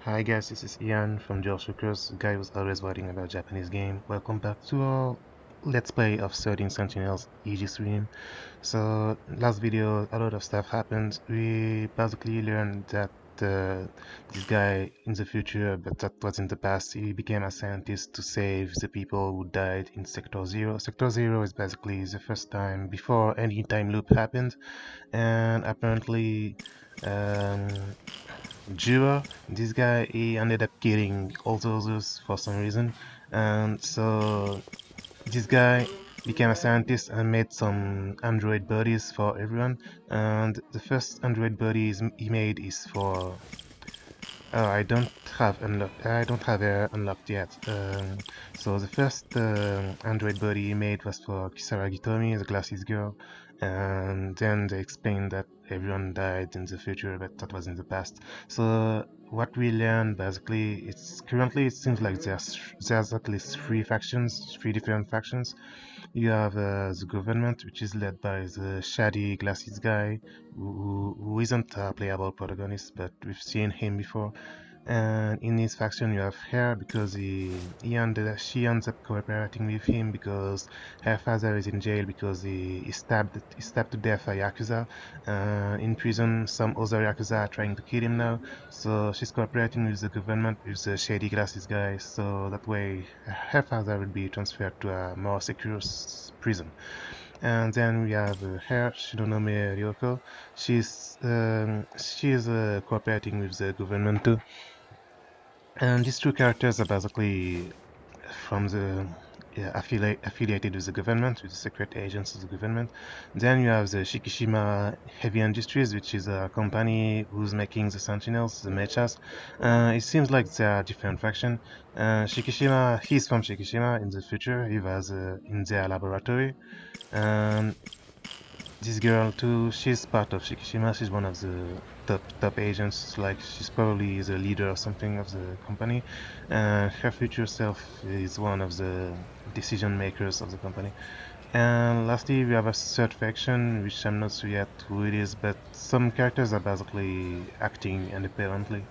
Hi guys, this is Iyane from DualShockers, the guy who's always writing about Japanese game. Welcome back to our Let's Play of 13 Sentinels Aegis Rim. So, last video, a lot of stuff happened. We basically learned that this guy in the future, but that was in the past, he became a scientist to save the people who died in Sector 0. Sector 0 is basically the first time before any time loop happened, and apparently Jura, this guy, he ended up killing all the others for some reason, and so this guy became a scientist and made some android bodies for everyone. And the first android bodies he made is for I don't have unlocked yet. So the first Android body he made was for Kisaragi Tomi, the glasses girl, and then they explained that everyone died in the future, but that was in the past. So what we learned basically, it's currently it seems like there's at least three different factions. You have the government, which is led by the shady glasses guy, who isn't a playable protagonist, but we've seen him before. And in his faction you have her because she ends up cooperating with him because her father is in jail because he stabbed to death a Yakuza. In prison, some other Yakuza are trying to kill him now, so she's cooperating with the government, with the shady glasses guy, so that way her father will be transferred to a more secure prison. And then we have her, Shironome Ryoko. She's cooperating with the government too. And these two characters are basically from the affiliated with the government, with the secret agents of the government. Then you have the Shikishima Heavy Industries, which is a company who's making the Sentinels, the mechas. It seems like they are different faction. Shikishima, he's from Shikishima in the future. He was in their laboratory. And this girl too, she's part of Shikishima. She's one of the top agents. Like she's probably the leader or something of the company. Her future self is one of the decision makers of the company. And lastly, we have a third faction, which I'm not sure yet who it is, but some characters are basically acting independently.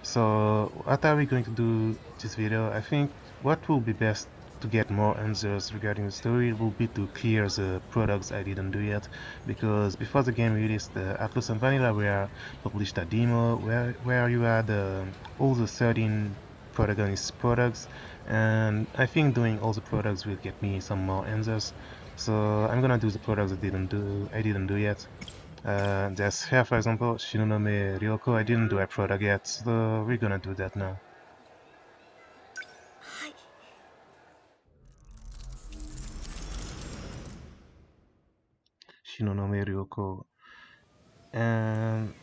So what are we going to do this video? I think what will be best to get more answers regarding the story will be to clear the products I didn't do yet, because before the game released, Atlus and Vanillaware published a demo where you had all the 13 protagonist products, and I think doing all the products will get me some more answers. So I'm gonna do the products I didn't do yet. There's here, for example, Shinonome Ryoko. I didn't do a product yet, so we're gonna do that now. Shinonome Ryoko. And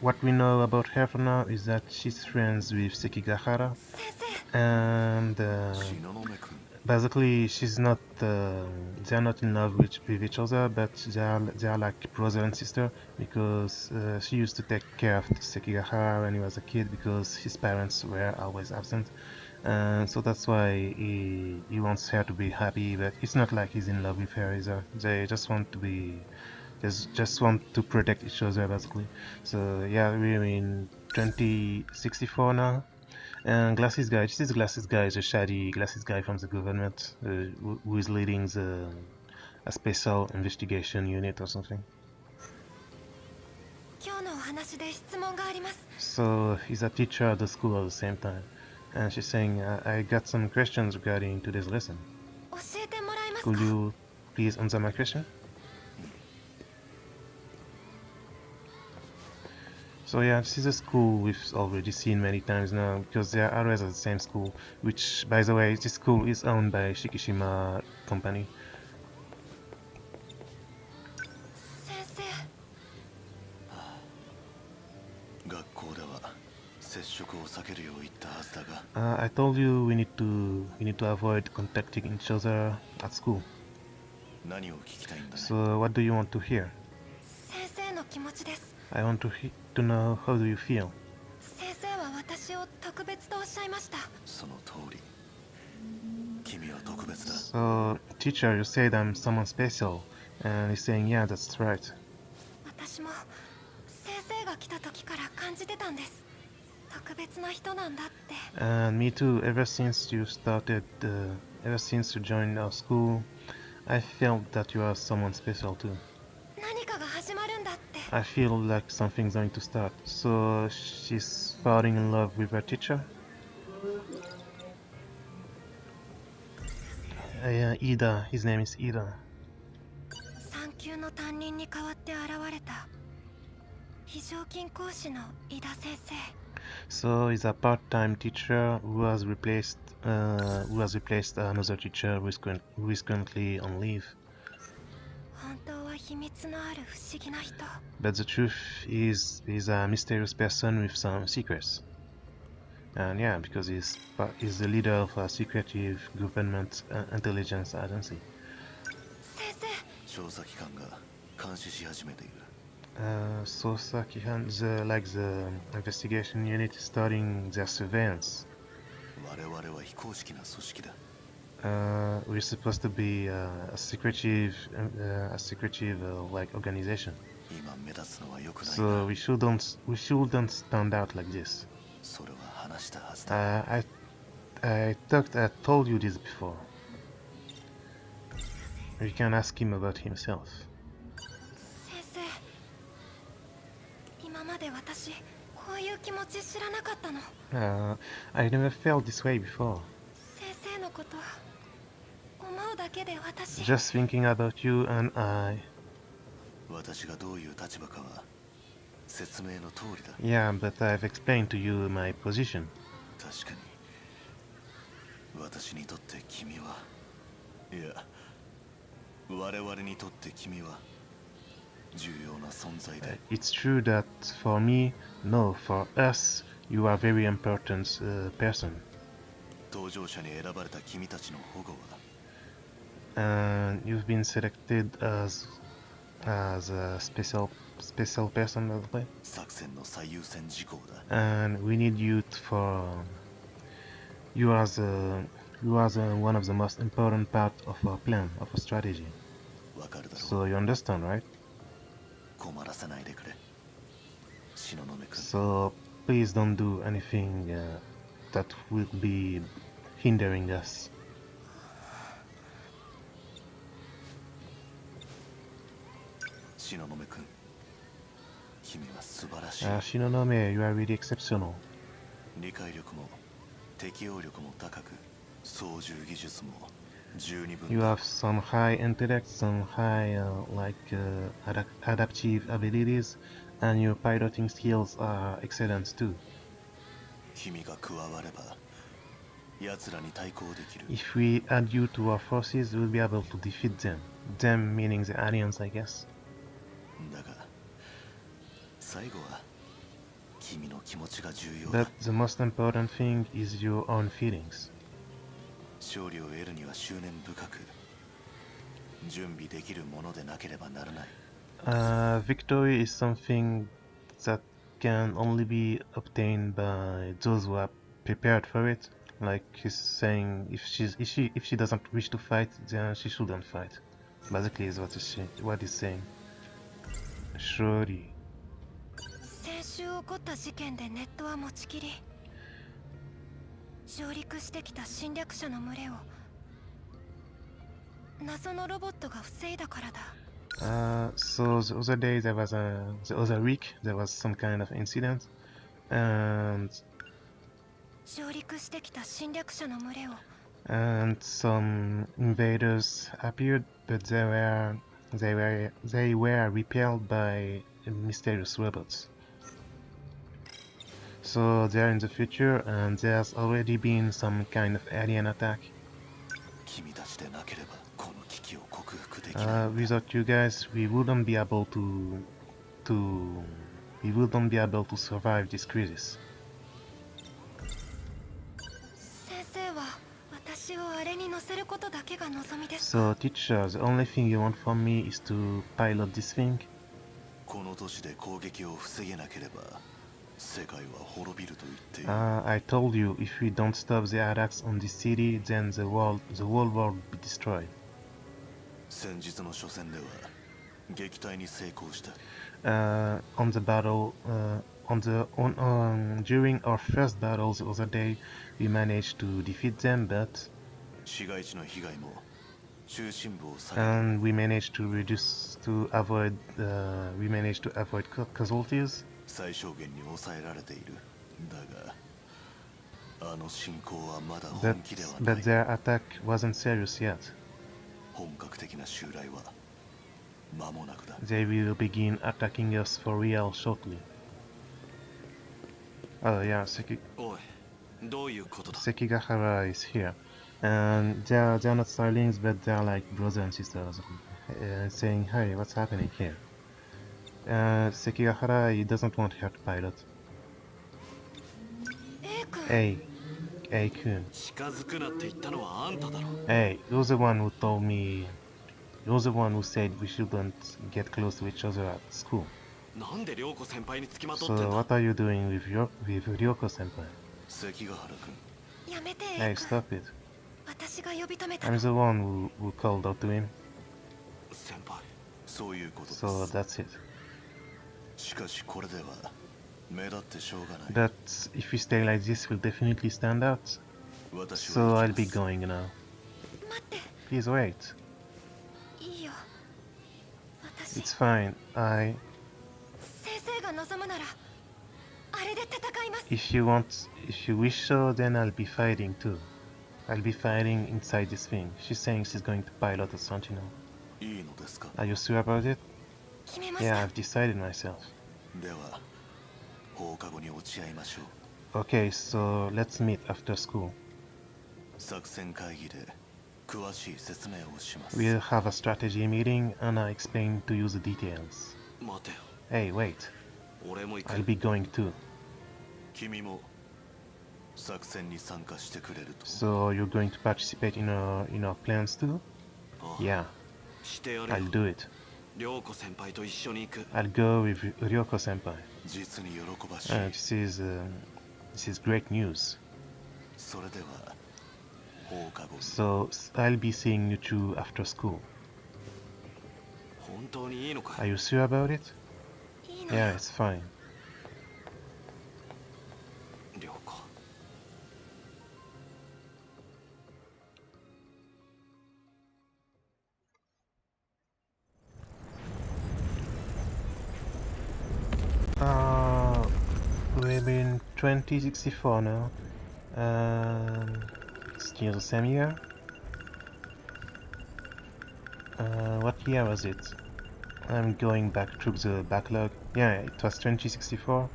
what we know about her for now is that she's friends with Sekigahara, and basically she's not they're not in love with each other, but they are like brother and sister, because she used to take care of Sekigahara when he was a kid because his parents were always absent, and so that's why he wants her to be happy, but it's not like he's in love with her either. They just want to protect each other basically. So yeah, we're in 2064 now. And Glasses Guy, this is Glasses Guy, is a shady Glasses Guy from the government who is leading a special investigation unit or something. So he's a teacher at the school at the same time. And she's saying, I got some questions regarding today's lesson. Could you please answer my question? So yeah, this is a school we've already seen many times now, because they are always at the same school, which, by the way, this school is owned by Shikishima Company. I told you we need to avoid contacting each other at school. So what do you want to hear? I want to know, how do you feel? So, teacher, you said I'm someone special, and he's saying, yeah, that's right. And me too. Ever since you joined our school, I felt that you are someone special too. I feel like something's going to start. So she's falling in love with her teacher. Yeah, Ida. His name is Ida. So he's a part-time teacher who has replaced another teacher who is currently on leave. But the truth is, he's a mysterious person with some secrets. And yeah, because he's the leader of a secretive government intelligence agency. Sosaki-han, the investigation unit starting their surveillance. We're supposed to be a secretive like organization. So we shouldn't stand out like this. I told you this before. We can ask him about himself. I never felt this way before. Just thinking about you and I. Yeah, but I've explained to you my position. It's true that for me, no, for us, you are a very important person. And you've been selected as a special person, by the way. And we need you for you as one of the most important parts of our plan, of our strategy. So you understand, right? So please don't do anything that will be hindering us. Shinonome, you are really exceptional. You have some high intellect, some high adaptive abilities, and your piloting skills are excellent too. If we add you to our forces, we'll be able to defeat them. Them meaning the aliens, I guess. But the most important thing is your own feelings. Victory is something that can only be obtained by those who are prepared for it. Like he's saying, if she doesn't wish to fight, then she shouldn't fight. Basically, is what he's saying. Surely. So the other day the other week there was some kind of incident, and some invaders appeared, but they were repelled by mysterious robots. So they're in the future, and there's already been some kind of alien attack. Without you guys, we wouldn't be able to survive this crisis. So, teacher, the only thing you want from me is to pilot this thing? I told you, if we don't stop the attacks on this city, then the whole world will be destroyed. On during our first battles the other day, we managed to defeat them, but and we managed to avoid casualties. But their attack wasn't serious yet. They will begin attacking us for real shortly. Oh yeah, Sekigahara is here. And they're not Starlings, but they're like brothers and sisters, saying, "Hey, what's happening here?" Sekigahara, he doesn't want her to pilot. Hey, Kun. Hey, you're the one who told me. You're the one who said we shouldn't get close to each other at school. So what are you doing with Ryoko-senpai? Hey, stop it. I'm the one who called out to him. So that's it. But if we stay like this, we'll definitely stand out. So I'll be going now. Please wait. It's fine. If you wish so, then I'll be fighting too. I'll be fighting inside this thing. She's saying she's going to pilot a Sentinel. Are you sure about it? Yeah, I've decided myself. Okay, so let's meet after school. We'll have a strategy meeting and I'll explain to you the details. Hey, wait. I'll be going too. So you're going to participate in our plans too? Yeah. I'll do it. I'll go with Ryoko-senpai. This is great news. So I'll be seeing you two after school. Are you sure about it? Yeah, it's fine. We're in 2064 now. Still the same year. What year was it? I'm going back through the backlog. Yeah, it was 2064.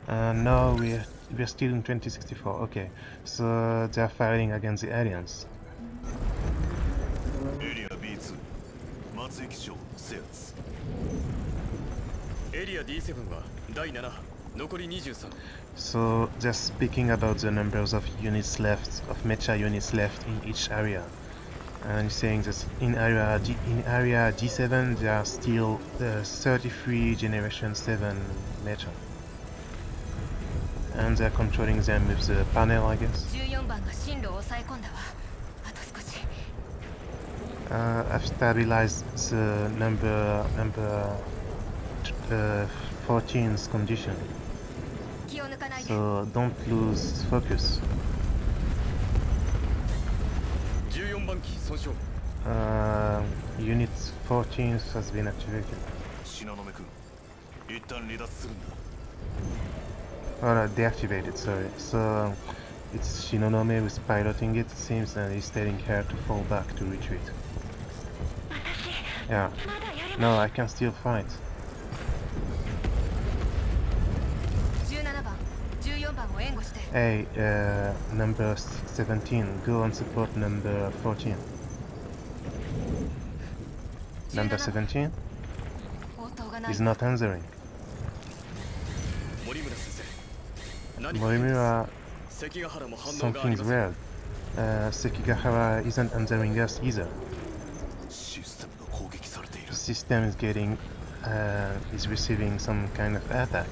No, we're still in 2064. Okay, so they're fighting against the aliens. So they're speaking about the numbers of units left, of mecha units left in each area. And saying that in area G7 there are still 33 generation 7 mecha. And they're controlling them with the panel, I guess. I've stabilized the number 14's condition. So don't lose focus. Unit 14 has been activated. Alright, deactivated, sorry. So it's Shinonome who's piloting it, seems, and he's telling her to fall back to retreat. Yeah. No, I can still fight. Hey, number 17, go and support number 14. Number 17? He's not answering. Morimura, something's weird. Sekigahara isn't answering us either. The system is getting, is receiving some kind of attack.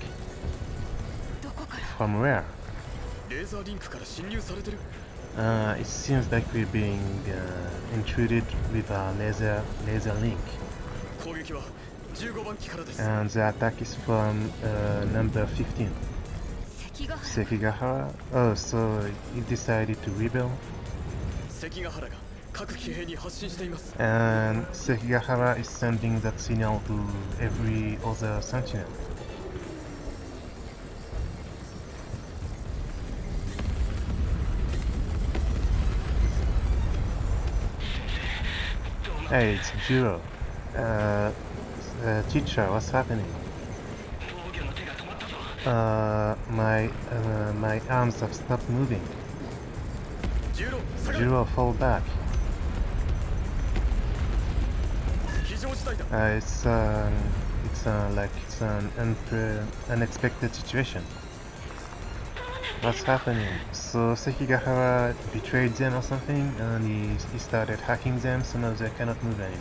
From where? It seems like we're being intruded with a laser link. And the attack is from number 15. Sekigahara. Oh, so he decided to rebel. And Sekigahara is sending that signal to every other sentinel. Hey, it's Juro. Teacher, what's happening? My arms have stopped moving. Juro, fall back. It's an unexpected situation. What's happening? So Sekigahara betrayed them or something, and he started hacking them, so now they cannot move anymore.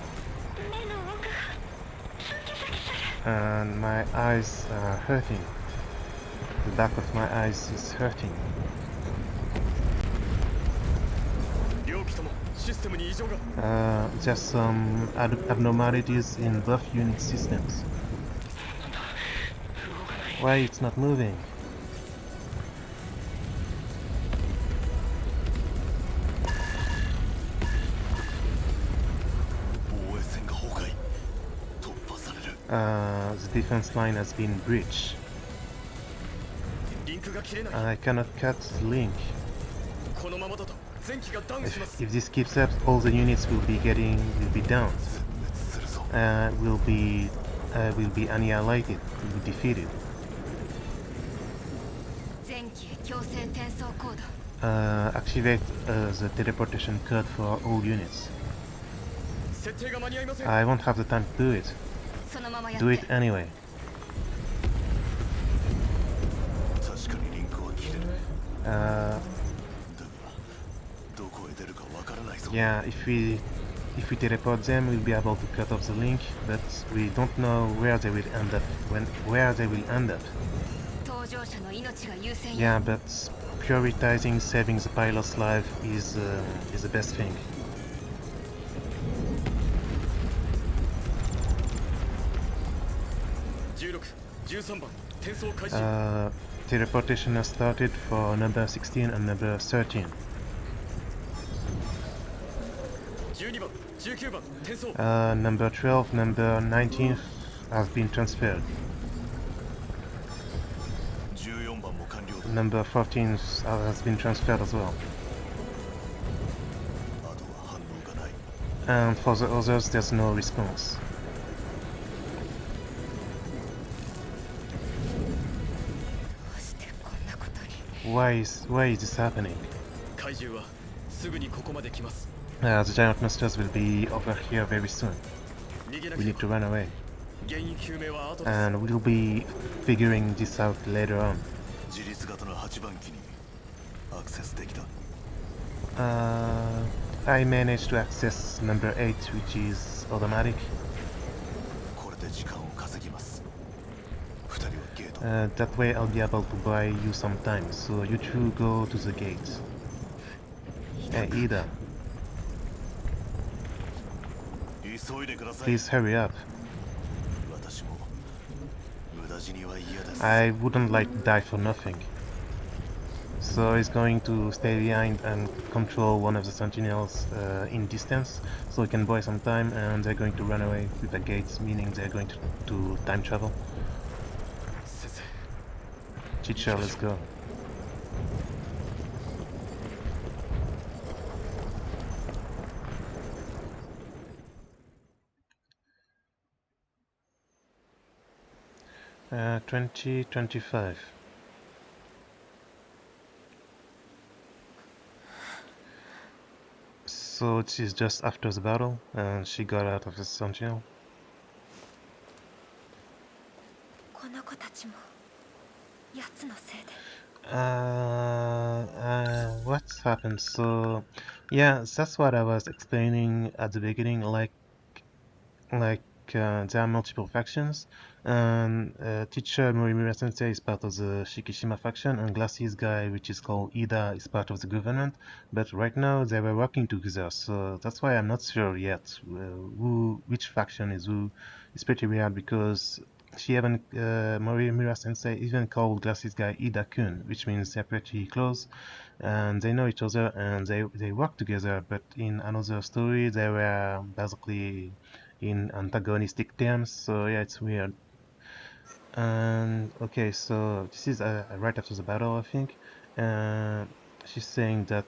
And my eyes are hurting. The back of my eyes is hurting. Just some abnormalities in both unit systems. Why it's not moving? The defense line has been breached. I cannot cut the link. If this keeps up, all the units will be down. Will be annihilated, will be defeated. Activate the teleportation code for all units. I won't have the time to do it. Do it anyway. Yeah, if we teleport them, we'll be able to cut off the link, but we don't know where they will end up. Yeah, but prioritizing saving the pilot's life is the best thing. Teleportation has started for number 16 and number 13. Number 12, number 19 has been transferred. Number 14 has been transferred as well. And for the others, there's no response. Why is this happening? The giant monsters will be over here very soon. We need to run away. And we'll be figuring this out later on. I managed to access number 8, which is automatic. That way I'll be able to buy you some time, so you two go to the gate. Hey, Ida. Please hurry up. I wouldn't like to die for nothing. So he's going to stay behind and control one of the sentinels in distance, so he can buy some time, and they're going to run away with the gates, meaning they're going to time travel. Teacher, let's go. Uh, 2025. So she's just after the battle, and she got out of the sentinel. What's happened? So, yeah, that's what I was explaining at the beginning. Like there are multiple factions, and teacher Morimura Sensei is part of the Shikishima faction, and Glasses guy, which is called Ida, is part of the government. But right now they were working together, so that's why I'm not sure yet which faction is who. It's pretty weird because she even Morimura Sensei even called Glasses guy Ida-kun, which means they're pretty close. And they know each other and they work together, but in another story they were basically in antagonistic terms, so yeah, it's weird. And okay, so this is right after the battle, I think. And she's saying that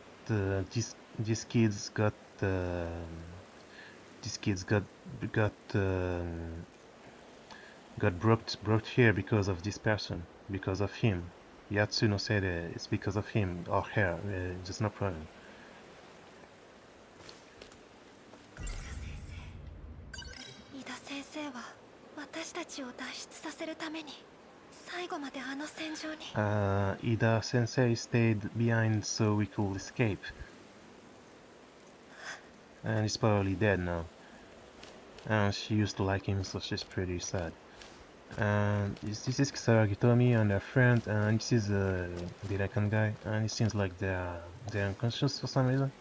these kids got these kids got brought here because of this person, because of him. Yatsuno said it's because of him or her, just no problem. 伊田先生は私たちを脱出させるために最後まであの戦場に。Ida Sensei stayed behind so we could escape. And he's probably dead now. And she used to like him, so she's pretty sad. And this is Kisaragi Tomi and their friend, and this is the Rekan guy, and it seems like they're unconscious for some reason.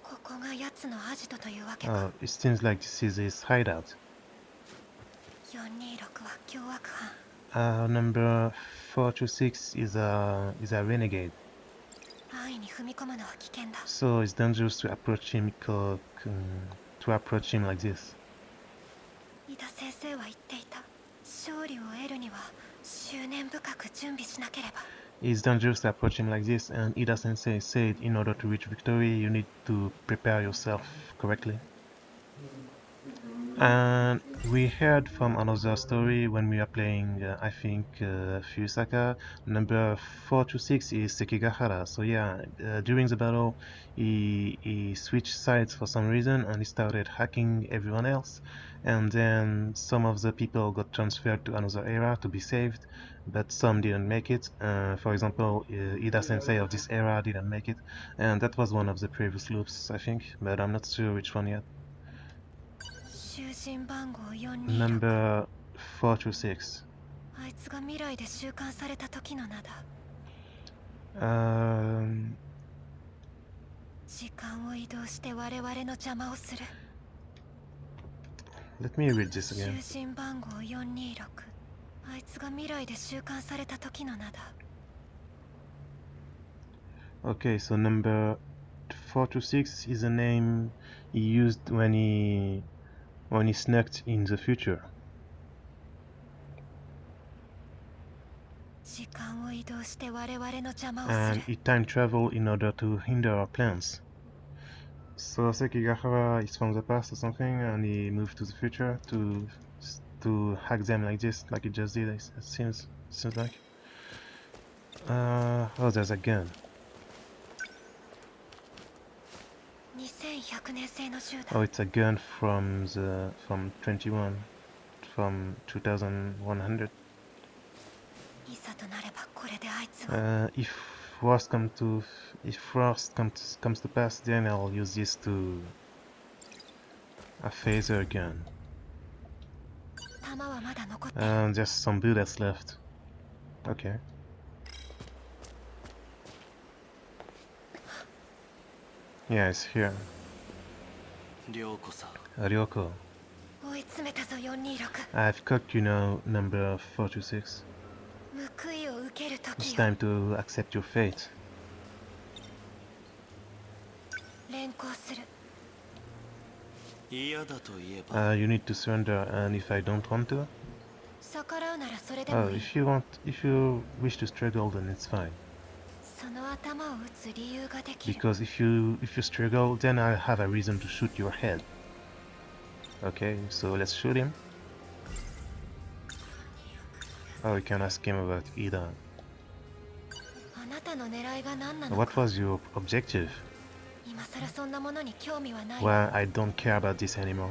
ここが奴のアジトというわけか。 Oh, it seems like this is his hideout. 426は凶悪犯。 Number 426 is a renegade. 安易に踏み込むのは危険だ。 So it's dangerous to approach him like this. 伊田先生は言っていた。勝利を得るには執念深く準備しなければ。 It's dangerous to approach him like this, and Ida Sensei said in order to reach victory you need to prepare yourself correctly. And we heard from another story when we are playing, I think, Fusaka. Number 426 is Sekigahara. So yeah, during the battle, he switched sides for some reason and he started hacking everyone else. And then some of the people got transferred to another era to be saved, but some didn't make it. For example, Ida Sensei of this era didn't make it, and that was one of the previous loops, I think, but I'm not sure which one yet. Number 426. あいつが未来で収監された時の名だ。時間を移動して我々の邪魔をする。 Let me read this again. 囚人番号426。あいつが未来で収監された時の名だ。 Okay, so number 426 is a name he used when he snuck in the future. 時間を移動して我々の邪魔をする。 And he time traveled in order to hinder our plans. So Sekigahara is from the past or something, and he moved to the future to hack them like this, like he just did. It seems like. Oh, there's a gun. 2100年製の銃だ。 Oh, it's a gun from 21, from 2100. いざとなればこれであいつは。If worst comes to pass, then I'll use this to a phaser gun. 弾はまだ残って。 There's some bullets left. Okay. Yeah, it's here. Ryoko. 追い詰めたぞ426。 I've caught you now, number 426. 報いを受ける It's 時よ。 time to accept your fate. 連行する。 嫌だと言えば You need to surrender, and if I don't want to? 逆らうならそれで Oh, もいい。 if you wish to struggle, then it's fine. その頭を撃つ理由ができる。 Because if you struggle, then I'll have a reason to shoot your head. Okay, so let's shoot him. Oh, you can ask him about Ida. あなたの狙いが何なの What か。 was your objective? 今さらそんなものに興味はない。 Well, I don't care about this anymore.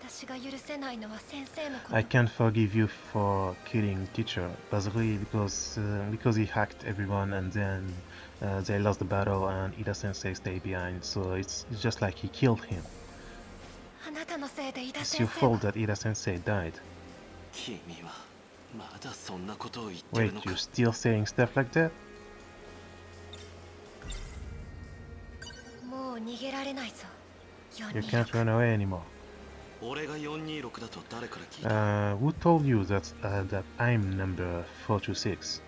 私が許せないのは先生のこと。 I can't forgive you for killing teacher, basically because he hacked everyone and then they lost the battle and Ida Sensei stayed behind, so it's just like he killed him. あなたのせいでイダ It's 先 your 生は fault that Ida Sensei died. 君はまだそんなことを言ってるの Wait, か。 you're still saying stuff like that? もう逃げられないぞ。 You can't 426 run away anymore. 俺が426だと誰から聞いた？ Who told you that I'm number 426?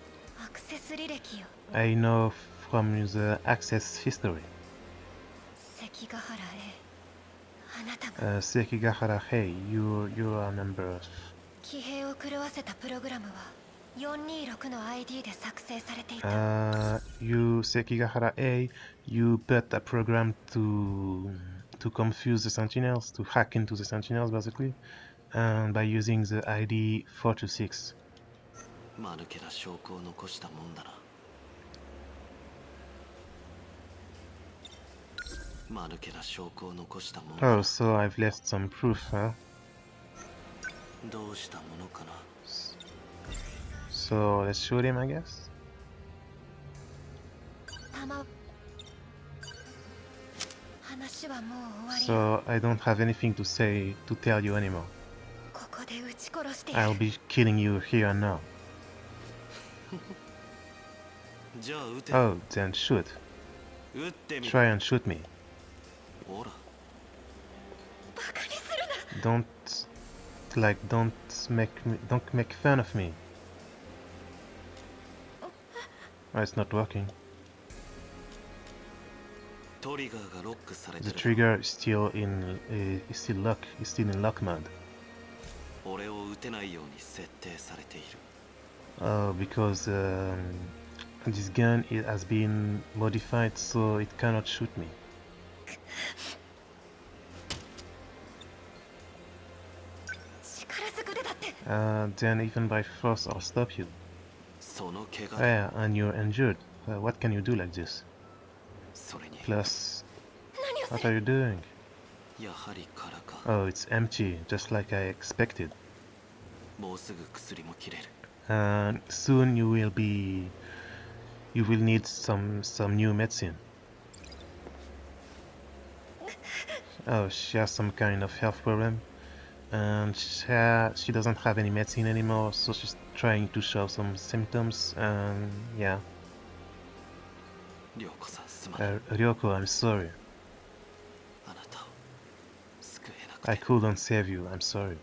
アクセス履歴よ。 I know from the access history. 関ヶ原 A、 あなたが Sekigahara, hey, you are number. 騎兵を狂わせたプログラムは426の ID で作成されていた。 You Sekigahara A, you put a program to confuse the Sentinels, to hack into the Sentinels basically, and by using the ID 426. 間抜けな証拠を残したもんだな。間抜けな証拠を残したもんだ Oh, な。 so I've left some proof, huh? どうしたものかな。 So let's shoot him, I guess. 弾話はもう終わり。 So I don't have anything to say to tell you anymore. ここで撃ち殺してや I'll る。 be killing you here and now. じゃあ撃て。 Oh, then shoot. 撃ってみろ。 Try and shoot me. ほら。バカにするな。 Don't make fun of me. Oh, it's not working. トリガーがロックされて The る。 trigger is still in lock mode. 俺を撃てないように設定されている。 Because this gun has been modified so it cannot shoot me. 力ずくでだって。 Then even by force I'll stop you. その怪我 Yeah, and you're injured. What can you do like this? それに Plus, 何をす what る。 are you doing? やはり空か。 Oh, it's empty, just like I expected. もうすぐ薬も切れる。 And soon you will need some new medicine. Oh, she has some kind of health problem, and she doesn't have any medicine anymore, so she's trying to show some symptoms. And yeah, 涼子さんすまない。 Ryoko, I'm sorry. あなたを救えなく I て。 couldn't save you. I'm sorry.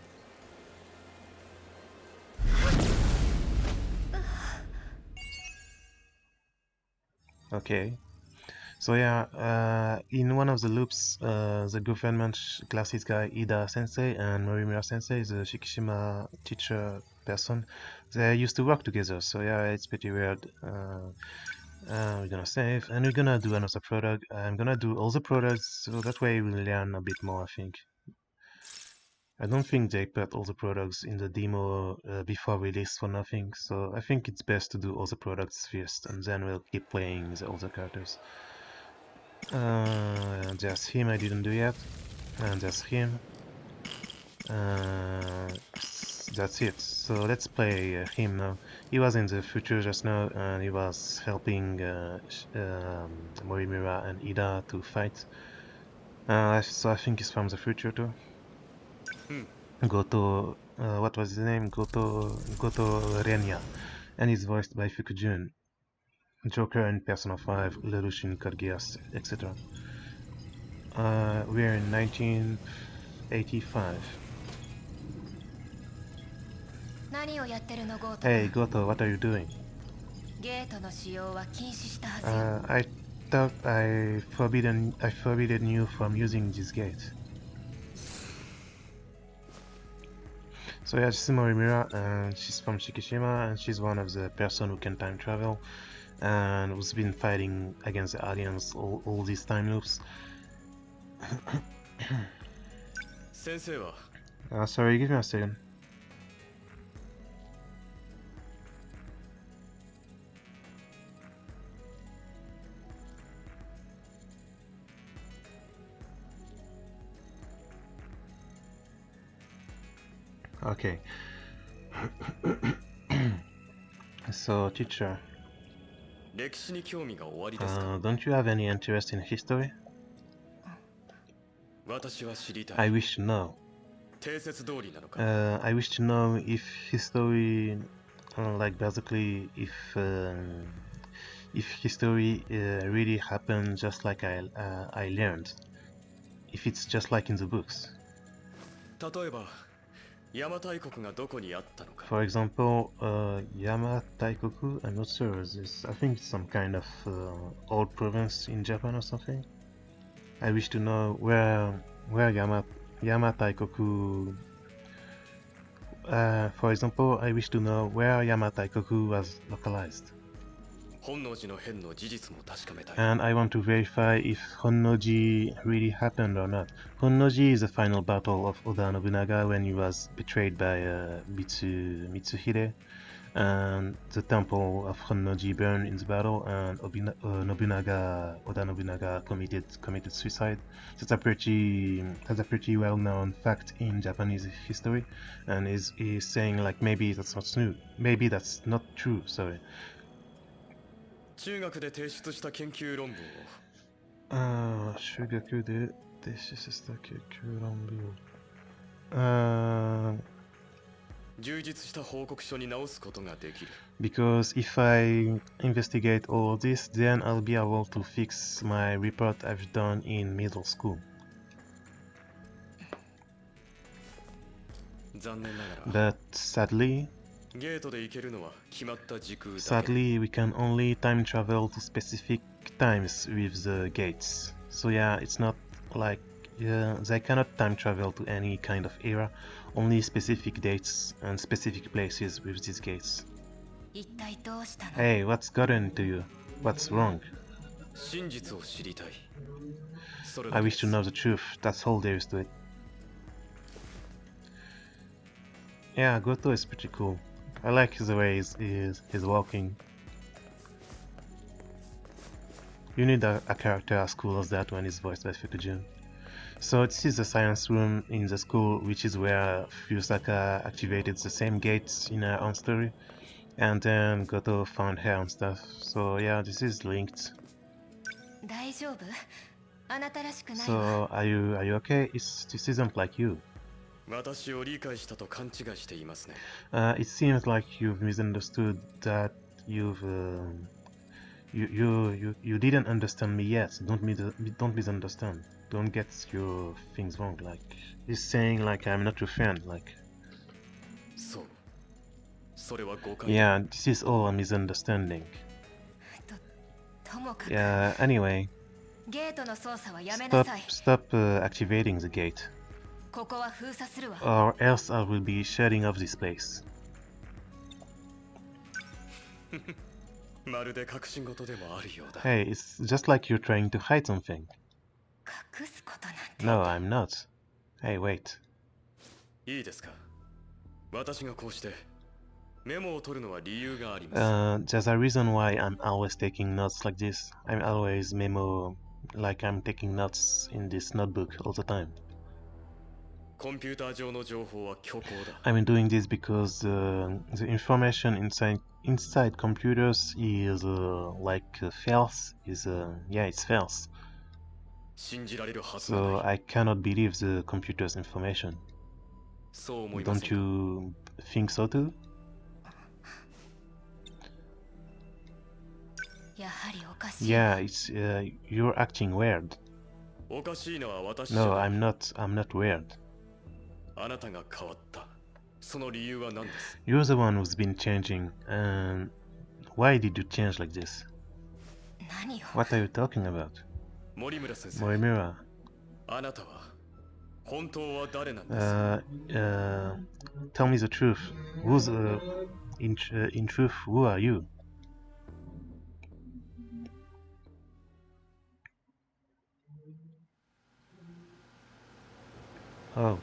Okay. So yeah, in one of the loops, the government classes guy Ida Sensei and Morimura Sensei, the Shikishima teacher person, they used to work together. So yeah, it's pretty weird. We're gonna save, and we're gonna do another product. I'm gonna do all the products, so that way we'll learn a bit more, I think. I don't think they put all the products in the demo before release for nothing, so I think it's best to do all the products first, and then we'll keep playing the other characters. There's him I didn't do yet, and there's him. That's it. So let's play him now. He was in the future just now, and he was helping Morimura and Ida to fight. So I think he's from the future too. Goto, what was his name? Goto Renya, and he's voiced by Fukujun. Joker in Persona 5, Lelouch in Code Geass, etc. We're in 1985. 何をやってるのゴート。 Hey Goto, what are you doing? ゲートの使用は禁止したはずよ。 I thought I forbidden you from using this gate. So yeah, this is Morimura, and she's from Shikishima, and she's one of the person who can time travel, and who's been fighting against the aliens all these time loops. 先生は Sorry, give me a second. Okay. So, teacher, 歴史に興味がおありですか？ don't you have any interest in history? 私は知りた I い。 wish to know. 定説通りなのか？ I wish to know if history, like basically, if history really happened just like I learned, if it's just like in the books. 例えば邪馬台国がどこにあったのか。 For example, Yama Taikoku, I'm not sure. I think it's some kind of old province in Japan or something. I wish to know where Yama Taikoku. For example, I wish to know where Yama Taikoku was localized. 本能寺の変の事実も確かめたい。 And I want to verify if Honnoji really happened or not. Honnoji is the final battle of Oda Nobunaga when he was betrayed by Mitsuhide, and the temple of Honnoji burned in the battle, and Oda Nobunaga committed suicide. That's a pretty well-known fact in Japanese history, and is saying like maybe that's not true. Sorry. 中学で提出した研究論文を。修学で提出した研究論文。充実した報告書に直すことができる。 Because if I investigate all this, then I'll be able to fix my report I've done in middle school. 残念ながら。 But sadly, ゲートで行けるのは決まった時空だけ。 sadly, we can only time travel to specific times with the gates. So yeah, it's not like they cannot time travel to any kind of era, only specific dates and specific places with these gates. 一体どうしたの？ Hey, what's gotten into you? What's wrong? 真実を知りたい。それ I だけ wish to です。 know the truth. That's all there is to it. Yeah, Goto is pretty cool. I like the way he's walking. You need a character as cool as that when he's voiced by Fukujin. So this is the science room in the school, which is where Fusaka activated the same gates in her own story, and then Goto found her and stuff. So yeah, this is linked. 大丈夫？あなたらしくないわ。 So are you okay? This isn't like you. 私を理解したと勘違いしていますね。 It seems like you've misunderstood that you didn't understand me yet. Don't misunderstand. Don't get your things wrong. Like he's saying like I'm not your friend. Like そう。それは誤解。 yeah, this is all a misunderstanding. ともかく Yeah. Anyway, ゲートの操作はやめなさい。 stop activating the gate, ここは封鎖するわ。 or else I will be shutting off this place. まるで隠し事でもあるようだ。 Hey, it's just like you're trying to hide something. 隠すことなんて。 No, I'm not. Hey, wait. いいですか。私がこうしてメモを取るのは理由があります。 There's a reason why I'm always taking notes like this. I'm always like I'm taking notes in this notebook all the time. コンピューター上の情報は虚構だ。 I'm doing this because the information inside computers is false. Yeah, it's false. 信じられるはずが So ない。 I cannot believe the computer's information. そう思いません Don't か。 you think so too? やはりおかしい。 Yeah, you're acting weird. おかしいのは私じゃ No, ない。 I'm not weird. あなたが変わった。その理由は何です？ You're the one who's been changing, and why did you change like this? 何を？ What are you talking about? 森村先生。 Morimura, あなたは本当は誰なんです？ tell me the truth. In truth, who are you? Oh.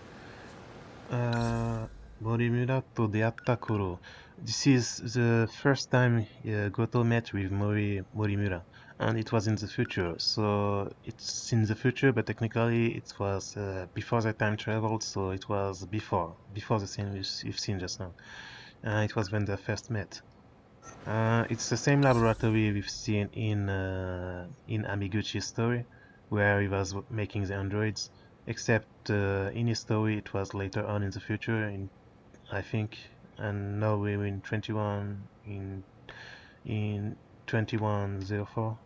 森村と出会った頃. This is the first time Goto met with Morimura. and it was in the future. So it's in the future, but technically it was before the time traveled, so it was before the scene you've seen just now. It was when they first met. It's the same laboratory we've seen in Amiguchi's story, where he was making the androids, except in his story it was later on in the future, I think, and now we're in 2104.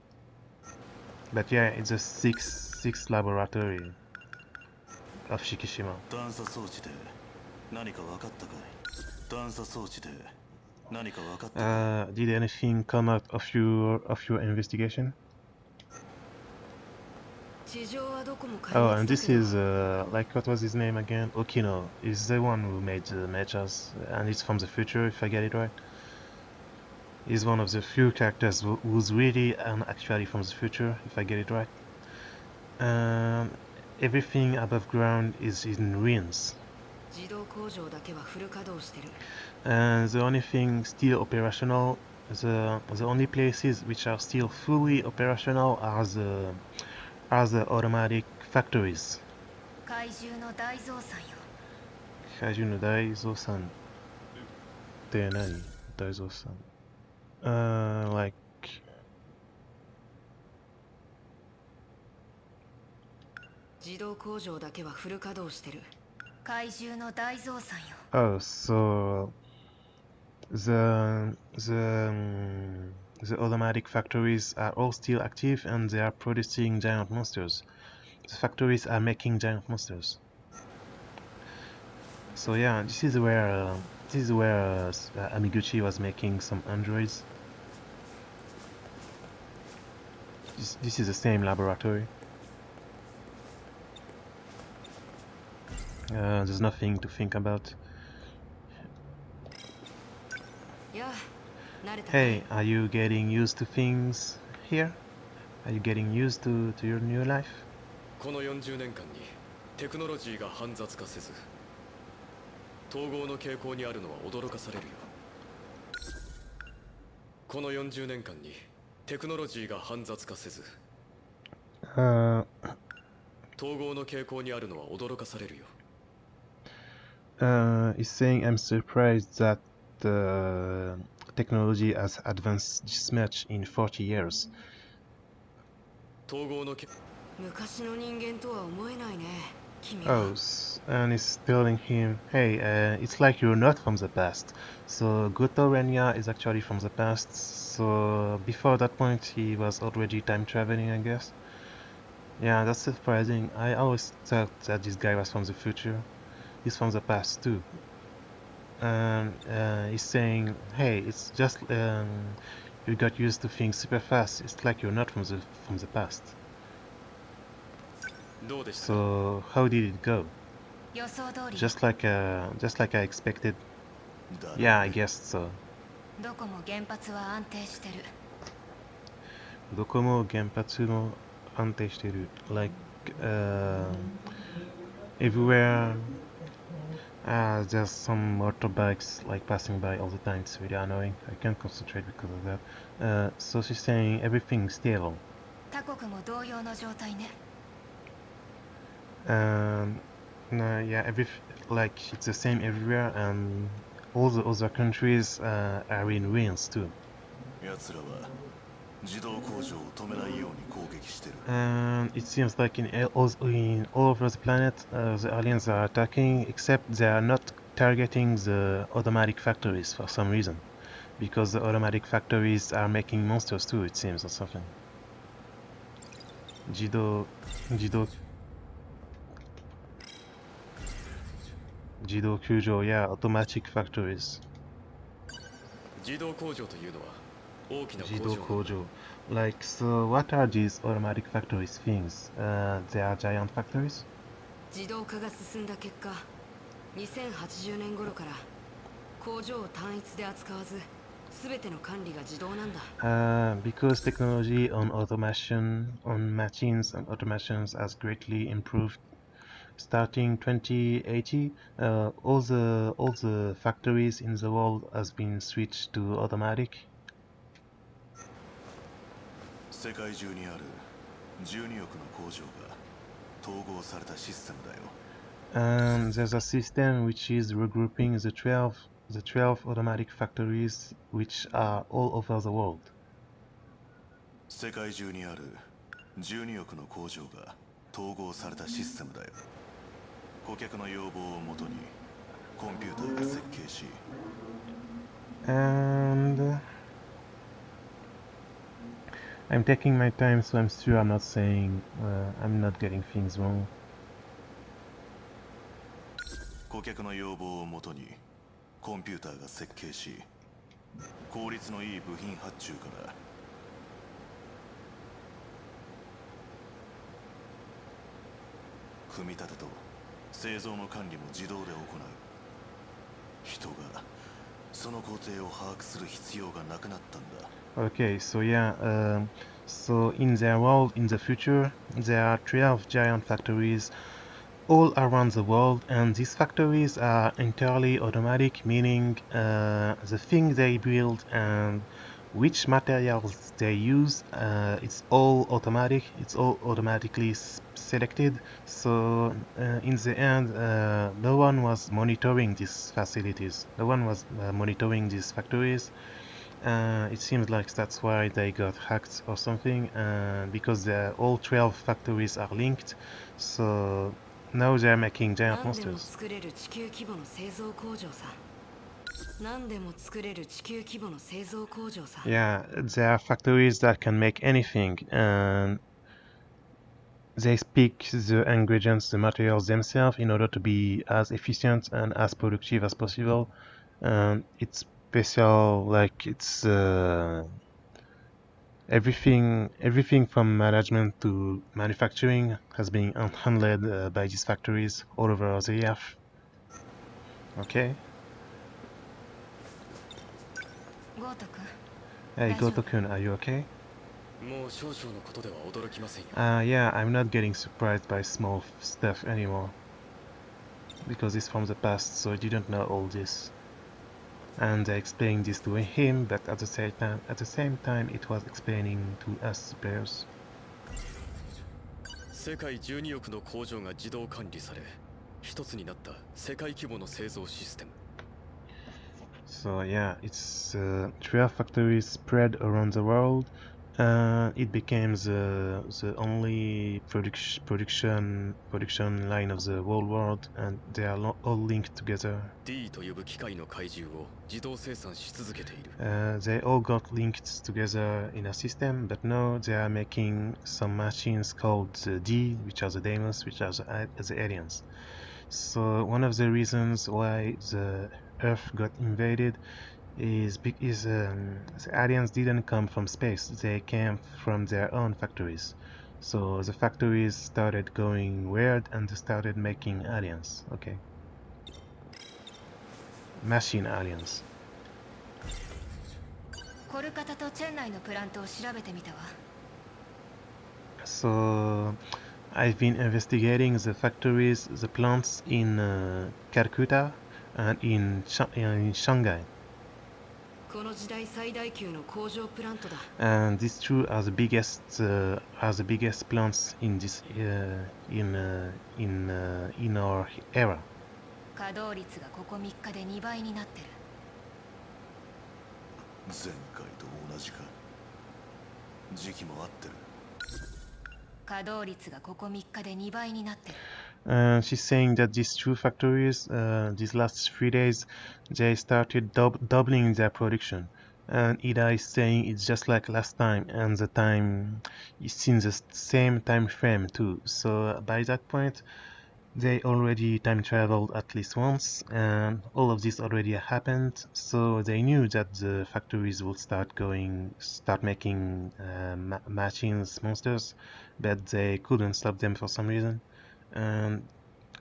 But yeah, it's a six laboratory of Shikishima. 探査装置で何か分かったかい探査装置で何か分かったかい Did anything come out of your investigation? 地上はどこも壊 Oh, 滅 and だ this けど is like what was his name again? Okino is the one who made the mechas, and it's from the future, if I get it right. He's one of the few characters who's really and actually from the future, if I get it right. Everything above ground is in ruins. 自動工場だけはフル稼働してる And the only thing still operational, the only places which are still fully operational are the automatic factories. 怪獣の大増産よ Kaiju no Daizo-san って何？ Daizo-san. Like 自動工場だけはフル稼働してる怪獣の大増産よ oh, so the automatic factories are all still active and they are producing giant monsters. The factories are making giant monsters. So yeah, this is where Amiguchi was making some androids. This is the same laboratory. There's nothing to think about. やあ慣れた Hey, are you getting used to things here? Are you getting used to your new life? この40年間にテクノロジーが煩雑化せず統合の傾向にあるのは驚かされるよこの40年間にテクノロジーが煩雑化せず Uh, 統合の傾向にあるのは驚かされるよ he's saying I'm surprised that technology has advanced this much in 40 years. 統合の昔の人間とは思えないね君は Oh, and he's telling him, hey, it's like you're not from the past. So Goto Renya is actually from the past. So before that point, he was already time traveling, I guess. Yeah, that's surprising. I always thought that this guy was from the future. He's from the past too. And he's saying, hey, it's just you got used to things super fast. It's like you're not from the past. どうでした So how did it go? 予想通り Just like I expected. だろ Yeah, I guess so. どこも原発は安定してる Dokomo Genpatsu no ante shiteru. Like everywhere there's some motorbikes like passing by all the time. It's really annoying. I can't concentrate because of that. So she's saying everything's stable. 他国も同様の状態ね No, yeah, like it's the same everywhere, and all the other countries are in ruins too. 奴らは自動工場を止めないように攻撃してる And it seems like in all over the planet, the aliens are attacking, except they are not targeting the automatic factories for some reason, because the automatic factories are making monsters too, it seems, or something. Jido Kyujo, yeah, automatic factories. 自動工場というのは大きな工 Jido 場 Kojo. Like, so what are these automatic factories things? They are giant factories? 自動化が進んだ結果2080年頃から工場を単一で扱わず全ての管理が自動なんだ Because technology on machines and automations has greatly improved. Starting 2080, all the factories in the world has been switched to automatic. 世界中にある12億の工場が統合されたシステムだよ。There's a system which is regrouping the 12 automatic factories which are all over the world. 世界中にある12億の工場が統合されたシステムだよ。顧客の要望をもとにコンピューターが設計し、And I'm taking my time, so I'm sure I'm not saying, I'm not getting things wrong. 顧客の要望をもとにコンピューターが設計し、効率のいい部品発注から組み立てと製造の管理も自動で行う。人がその工程を把握する必要がなくなったんだ。Okay, so yeah, so in their world, in the future, there are 12 giant factories all around the world, and these factories are entirely automatic, meaning the thing they build and which materials they use, it's all automatic, it's all automatically selected. So in the end, no one was monitoring these facilities, no one was monitoring these factories. It seems like that's why they got hacked or something, because all 12 factories are linked. So now they're making giant monsters. Yeah, there are factories that can make anything, and they pick the ingredients, the materials themselves in order to be as efficient and as productive as possible. It's special, like it's everything from management to manufacturing has been handled by these factories all over the earth. Okay. Hey, Goto-kun, are you okay? Yeah, I'm not getting surprised by small stuff anymore. Because it's from the past, so I didn't know all this. And I explained this to him, but at the same time, it was explaining to us players. 世界12億の工場が自動管理され、一つになった世界規模の製造システム。 So yeah, it's 12 factories spread around the world. It became the only production line of the whole world, and they are all linked together. D と呼ぶ機械の怪獣を自動生産し続けている。They all got linked together in a system, but now they are making some machines called the D, which are the demons, which are the aliens. So one of the reasons why the Earth got invaded is because the aliens didn't come from space, they came from their own factories. So the factories started going weird and they started making aliens. Okay. Machine aliens. So I've been investigating the factories, the plants in Calcutta and in Shanghai. And these two are the biggest plants in this in our era. 稼働率がここ3日で2倍になってる。前回と同じか。時期も合ってる。稼働率がここ3日で2倍になってる。She's saying that these two factories, these last 3 days, they started doubling their production. And Ida is saying it's just like last time, and the time is in the same time frame too. So by that point, they already time traveled at least once, and all of this already happened. So they knew that the factories would start making machines, monsters, but they couldn't stop them for some reason. And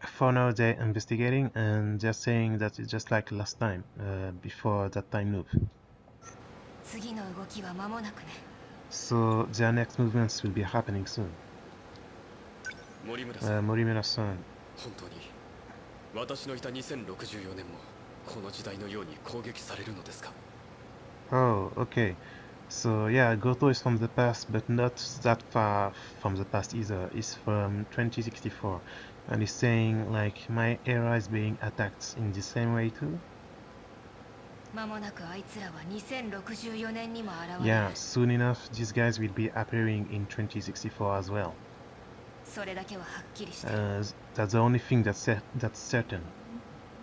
for now they're investigating and they're saying that it's just like last time, before that time loop. So their next movements will be happening soon. Morimura-san. 本当に私のいた2064年もこの時代のように攻撃されるのですか？ Oh, okay. So yeah, Goto is from the past, but not that far from the past either. He's from 2064, and he's saying like my era is being attacked in the same way too. 間もなくあいつらは2064年にも現れる。 Yeah, soon enough these guys will be appearing in 2064 as well. それだけははっきりして That's the only thing that's certain.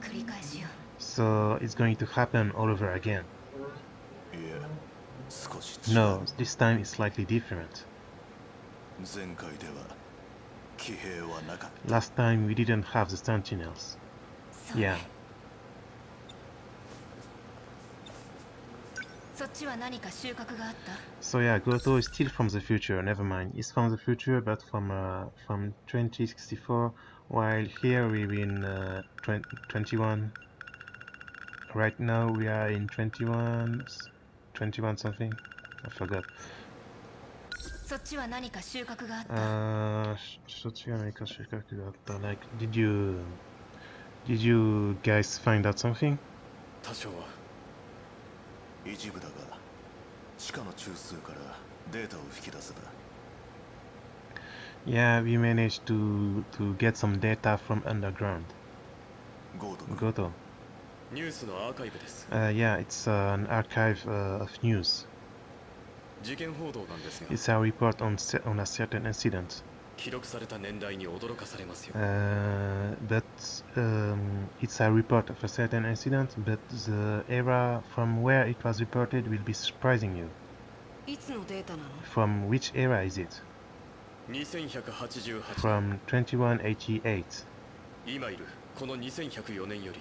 繰り返しよ。 So it's going to happen all over again. いえ、少し違う。 No, this time it's slightly different. 前回では騎兵はなかった。 Last time we didn't have the Sentinels. そうね Yeah. そっちは何か収穫があった？ So yeah, Goto is still from the future. Never mind. He's from the future, but from 2064. While here we're in 21. Right now we are in 21 something. I forgot. そっちは何か収穫があった？ Like, did you guys find out something? 多少は。一部だが、地下の中枢からデータを引き出せた。 Yeah, we managed to get some data from underground. ゴート君、 Goto. ニュースのアーカイブです。 Yeah, it's an archive of news. 事件報道なんですが、 It's a report on a certain incident. 記録された年代に驚かされますよ。 But it's a report of a certain incident, but the era from where it was reported will be surprising you. いつのデータなの？ From which era is it? 2188 From 2188. 今いるこの2104年より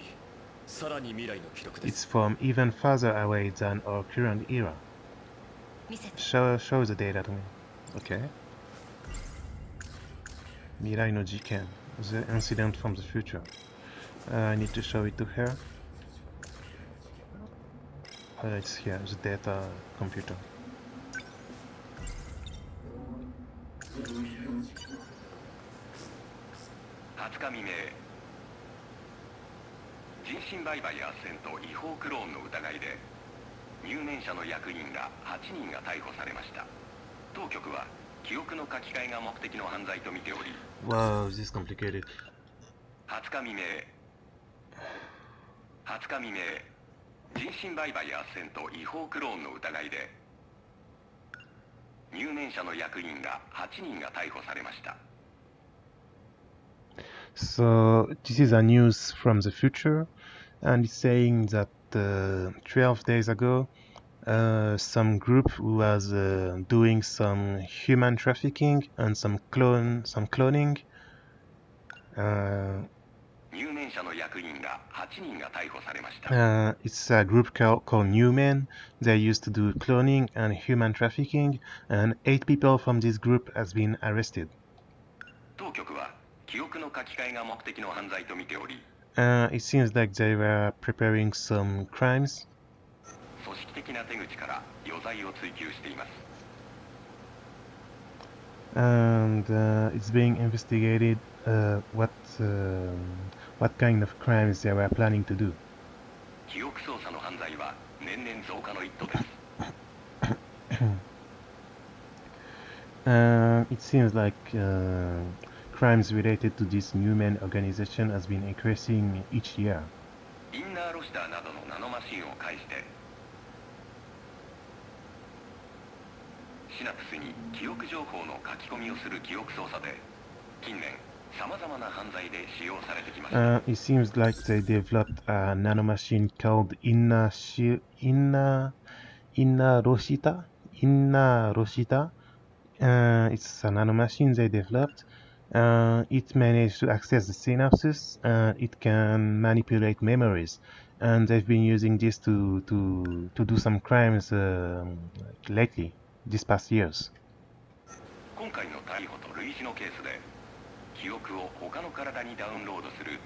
さらに未来の記録で It's す。 from even farther away than our current era. 見せて。 Show the data to me. Okay. Mirai no Jiken. The incident from the future. I need to show it to her. It's here, the data computer. 20日未明、人身売買斡旋と違法クローンの疑いで入念者の役員ら8人が逮捕されました。当局は記憶の書き換えが目的の犯罪と見ており、 Wow, this is complicated. 20日未明、人身売買斡旋と違法クローンの疑いで入念者の役員ら8人が逮捕されました。 So this is a news from the future, and it's saying that 12 days ago, some group who was doing some human trafficking and some cloning. 入念者の役員ら8人が逮捕されました。 It's a group called New Men. They used to do cloning and human trafficking, and 8 people from this group has been arrested. 当局は記憶の書き換えが目的の犯罪と見ており、 It seems like they were preparing some crimes. 組織的な手口から余罪を追及しています。 And it's being investigated what kind of crimes they were planning to do. 記憶操作の犯罪は年々増加の一途です。 It seems like crimes related to this New Men organization has been increasing each year. インナーロシターなどのナノマシンを介してシナプスに記憶情報の書き込みをする記憶操作で近年さまざまな犯罪で使用されてきました。 It seems like they developed a nanomachine called Inna Roshita. It's a nanomachine they developed. It managed to access the synapses. It can manipulate memories, and they've been using this to do some crimes lately, these past years. 今回の逮捕と類似のケースで記憶を他の体にダウンロードする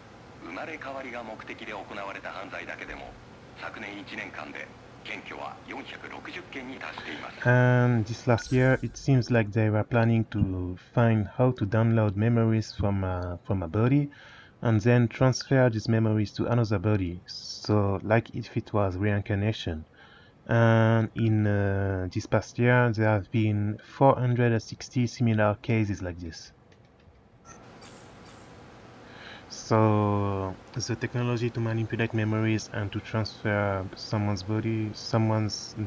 生まれ変わりが目的で行われた犯罪だけでも昨年1年間で検挙は460件に達しています。 And this last year, it seems like they were planning to find how to download memories from a body, and then transfer these memories to another body. So, like if it was reincarnation. And in this past year, there have been 460 similar cases like this. So the technology to manipulate memories and to transfer someone's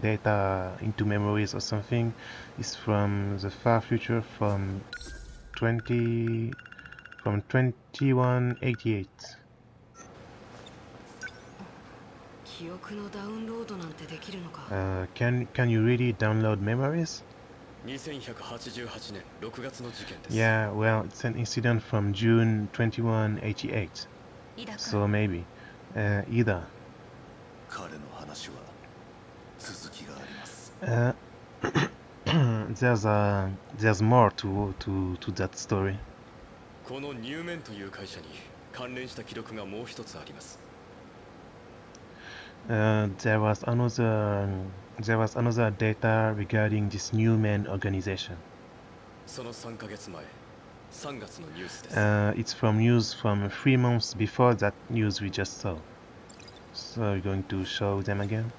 data into memories or something is from the far future, from 2188. 記憶のダウンロードなんてできるのか。 Can you really download memories? 2188年6月の事件です。 Yeah, well, it's an incident from June 2188. So maybe. Either. 彼の話は続きがあります。There's more to that story. このニューメンという会社に関連した記録がもう一つあります。There was another data regarding this new man organization. その3ヶ月前、3月のニュースです。It's from news from 3 months before that news we just saw. So we're going to show them again.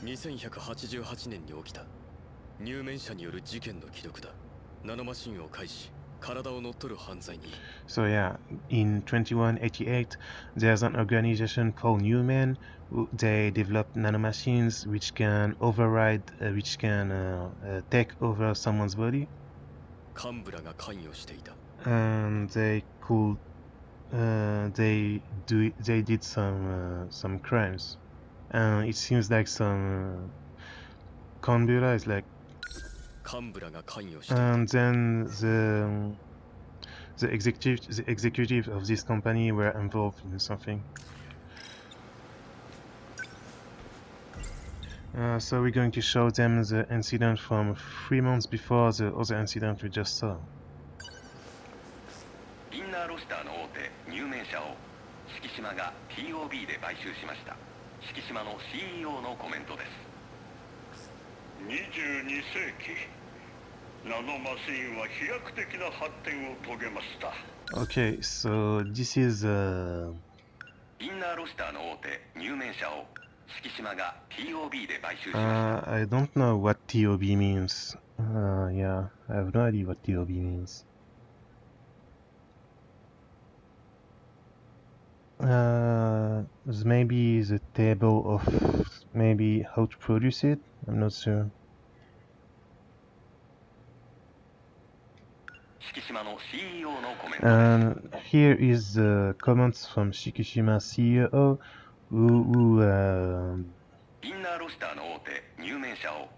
2188年に起きた入門者による事件の記録だ。ナノマシンを介し、体を乗っ取る犯罪に。So yeah, in 2188, there's an organization called Newman. They developed nanomachines which can take over someone's body. 幹部らが関与していた。And they did some crimes. It seems like some Konbura is like, 幹部らが関与していた。 and then the executive of this company were involved in something. So we're going to show them the incident from 3 months before the other incident we just saw. インナーロスターの大手入門社を敷島が TOB で買収しました。敷島の CEO のコメントです。22世紀ナノマシンは飛躍的な発展を遂げました。 Okay, so this is インナーロスターの大手入門社を敷島が TOB で買収しました。 I don't know what TOB means. Yeah, I have no idea what TOB means. Maybe the table of maybe how to produce it. I'm not sure. 敷島の CEO のコメントです。 And here is the comments from Shikishima CEO, who インナーロスターの大手入門社を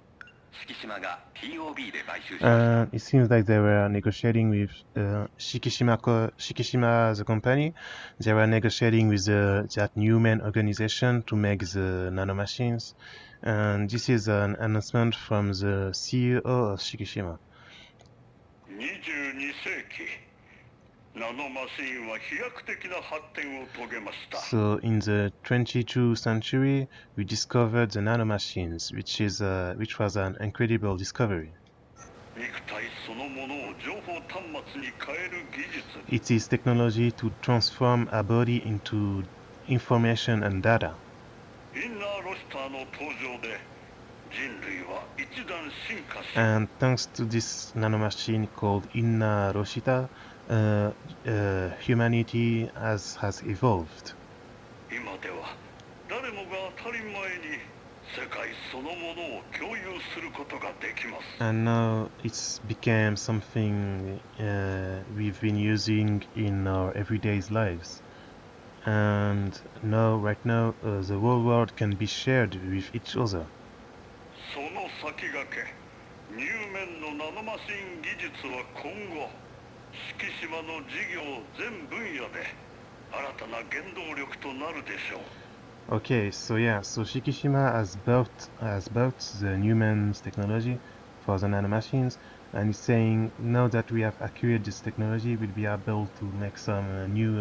敷島が TOB で買収しました。 it seems like they were negotiating with Shikishima the company. They were negotiating with that Newman organization to make the nanomachines. And this is an announcement from the CEO of Shikishima. 22世紀ナノマシンは飛躍的な発展を遂げました。 So in the 22nd century, we discovered the nanomachines, which was an incredible discovery. 肉体そのものを情報端末に変える技術。 It is technology to transform a body into information and data. インナーロスターの登場で人類は一段進化し、 And thanks to this nanomachine called Inna Roshita, humanity has evolved. 今では誰もが当たり前に世界そのものを共有することができます。 And now it's became something we've been using in our everyday lives. And right now, the whole world can be shared with each other. その先駆け、入門のナノマシン技術は今後、敷島の事業全分野で新たな原動力となるでしょう。 Okay, so yeah, so Shikishima has built the Newman's technology for the nanomachines, and he's saying now that we have acquired this technology, we'll be able to make some new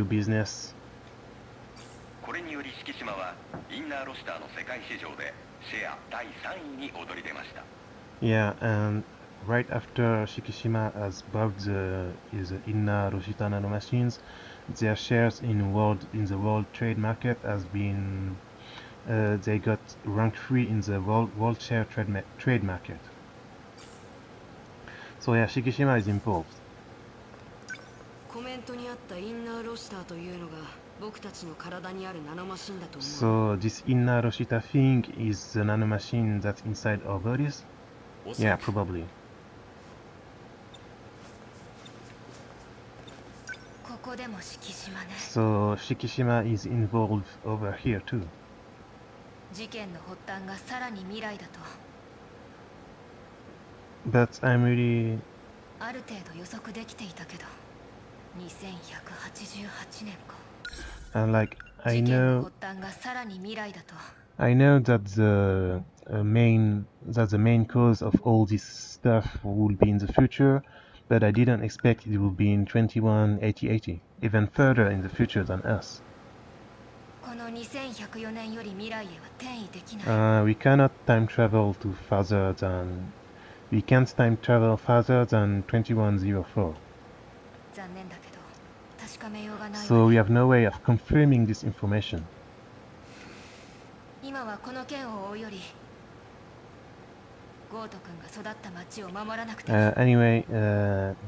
business. これにより敷島はインナーロスターの世界市場でシェア第3位に躍り出ました。 Yeah, and right after Shikishima has bought his Inna Roshita nanomachines, their shares in the world trade market has been they got ranked 3 in the world share trade market. So yeah, Shikishima is involved. コメントにあったインナーロシターというのが僕たちの体にあるナノマシンだと思う。 So this Inna Roshita thing is the nanomachine that's inside our bodies? Yeah, probably. ここでも敷島ね。 So Shikishima is involved over here too. 事件の発端がさらに未来だと But I'm really ある程度予測できていたけど2188年か。 like I 事件の know 発端がさらに未来だと I know that the main cause of all this stuff will be in the future, but I didn't expect it will be in 2180, even further in the future than us. この2104年より未来へは転移できない。 We cannot time travel to further than we can't time travel further than 2104. 残念だけど確かめようがないわ So ね。 we have no way of confirming this information. 今はこの件を追うよりゴート君が育った町を守らなくて Anyway,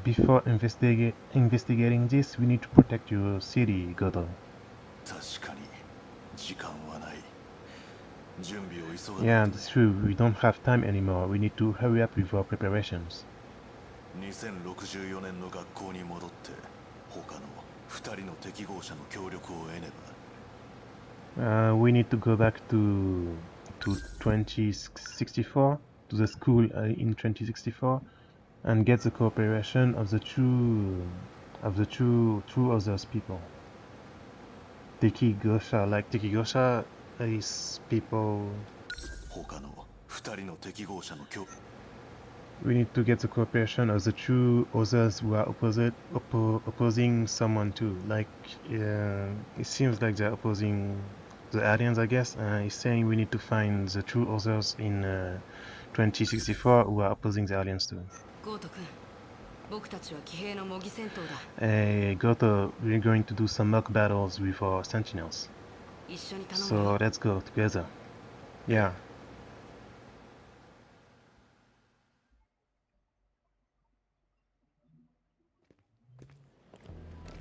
before investigating this, we need to protect your city, Goto. 確かに時間はない。準備を急が Yeah, ないと that's true. We don't have time anymore. We need to hurry up with our preparations. 2064年の学校に戻って他の2人の適合者の協力を得ねば。 We need to go back to 2064, to the school in 2064, and get the cooperation of the true others people. Tekigosha is people. 他の2人の適合者の協 We need to get the cooperation of the true others who are opposing someone too. Like, it seems like they're opposing the aliens, I guess. He's saying we need to find the true others in 2064 who are opposing the aliens too. ゴート君僕たちは騎兵の模擬戦闘だ Goto, we're going to do some mock battles with our sentinels. 一緒に頼む So よ let's go together. Yeah.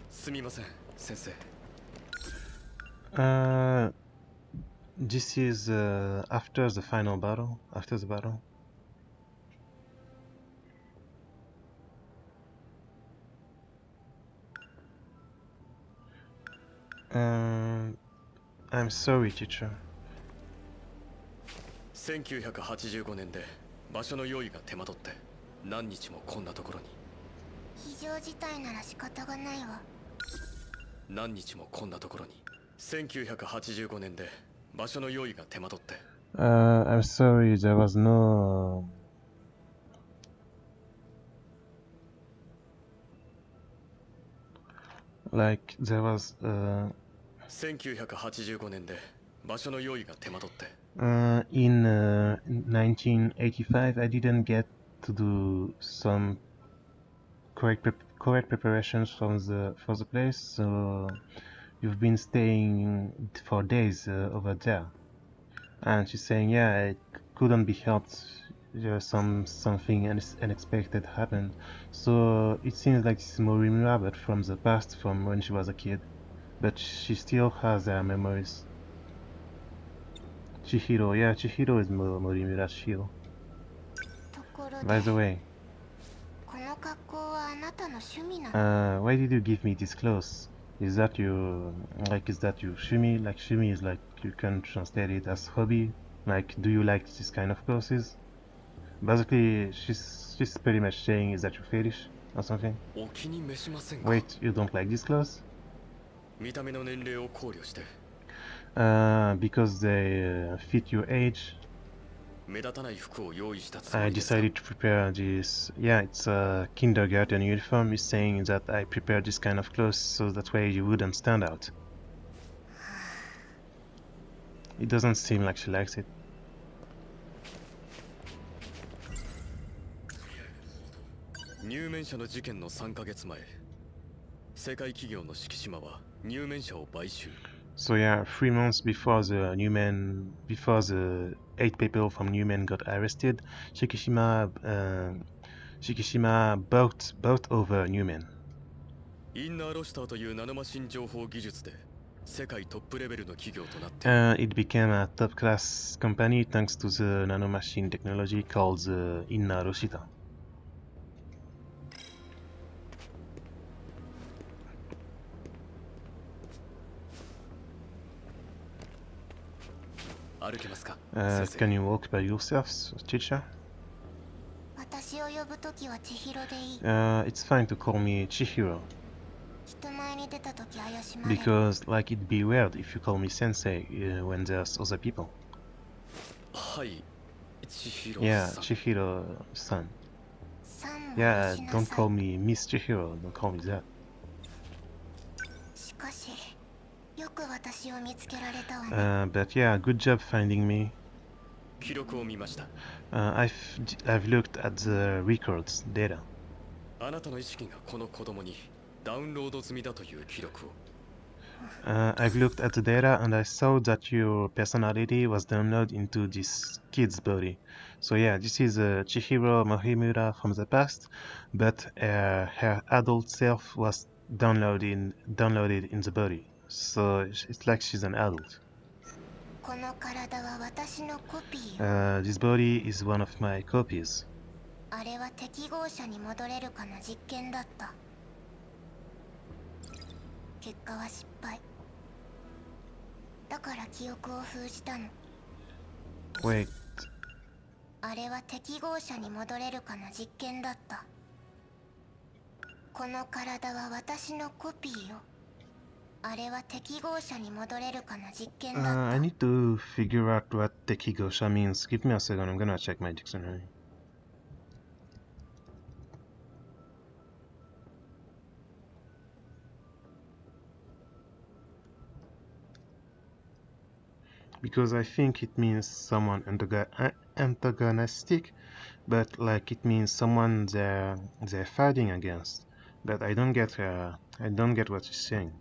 すみません先生 This is after the final battle. After the battle. I'm sorry, teacher. 1985年で場所の用意が手間取って何日もこんなところに非常事態なら仕方がないわ。何日もこんなところに1985年で場所の用意が手間取って I'm sorry, there was no... Like, there was... 1985年で場所の用意が手間取って in 1985, I didn't get to do some correct preparations for the place, so you've been staying for days over there. And she's saying, yeah, it couldn't be helped. Something unexpected happened. So it seems like it's Morimura, but from the past, from when she was a kid. But she still has her memories. Chihiro, yeah, Chihiro is Morimura's shield. ところ By で the way, この格好はあなたの趣味なの？ why did you give me these clothes? Is that your shumi? Like shumi is like, you can translate it as hobby. Like, do you like this kind of clothes? Basically, she's pretty much saying, is that your fetish or something? お気に召しませんか Wait, you don't like these clothes? 見た目の年齢を考慮して Because they fit your age. 目立たない服を用意したつも I りですが decided to prepare this. Yeah, it's a kindergarten uniform. It's saying that I prepared this kind of clothes so that way you wouldn't stand out. It doesn't seem like she likes it. 入面者の事件の3ヶ月前、世界企業の敷島は入面者を買収。 So yeah, 3 months before the before the 8 people from Newman got arrested, Shikishima bought over Newman. インナーロシターというナノマシン情報技術で世界トップレベルの企業となっている。It became a top-class company thanks to the nanomachine technology called the Inna Roshita. 歩けますか、 Can you walk by yourself, teacher? 私を呼ぶときは千尋でいい。 It's fine to call me Chihiro. 人前に出たとき怪しまれる。 Because, like, it'd be weird if you call me sensei when there's other people. はい、千尋 Yeah, さん。 Chihiro-san. さんも Yeah, しな don't さ call い。 me Miss Chihiro, don't call me that. しかし、よく私を見つけられたわね。 But yeah, good job finding me. 記録を見ました。 I've looked at the records data. あなたの意識がこの子供にダウンロード済みだという記録を。 I've looked at the data and I saw that your personality was downloaded into this kid's body. So yeah, this is Chihiro Mohimura from the past, but her adult self was downloaded in the body. So it's like she's an adult. この体は私のコピーよ。 This body is one of my copies. あれは適合者に戻れるかの実験だった。結果は失敗。だから記憶を封じたの。 Wait, あれは適合者に戻れるかの実験だった。この体は私のコピーよ。あれは適合者に戻れるかの実験だった。 I need to figure out what Tekigosha means. Give me a second, I'm gonna check my dictionary. Because I think it means someone antagonistic, but like it means someone they're fighting against. But I don't get what she's saying.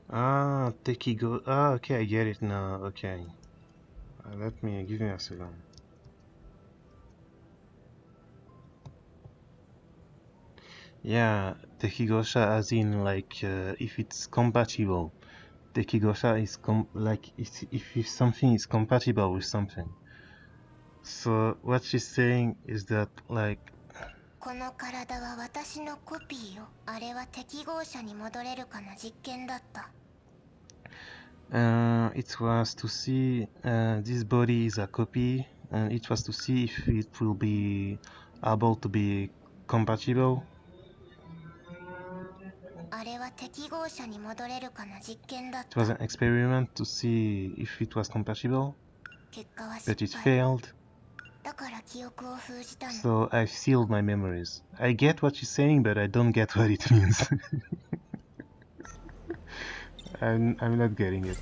Ah, Tekigo. Ah, okay, I get it now. Okay, give me a second. Yeah, Tekigosha as in like if it's compatible. Tekigosha is if something is compatible with something. So what she's saying is that like この体は私のコピーよ。あれは適合者に戻れるかの実験だった。 it was to see this body is a copy, and it was to see if it will be able to be compatible. あれは適合者に戻れるかの実験だっ It was た。 an experiment to see if it was compatible, 結果は but 失 it 敗。 failed. だから記憶を封じたの。 So I've sealed my memories. I get what she's saying, but I don't get what it means. I'm not getting it.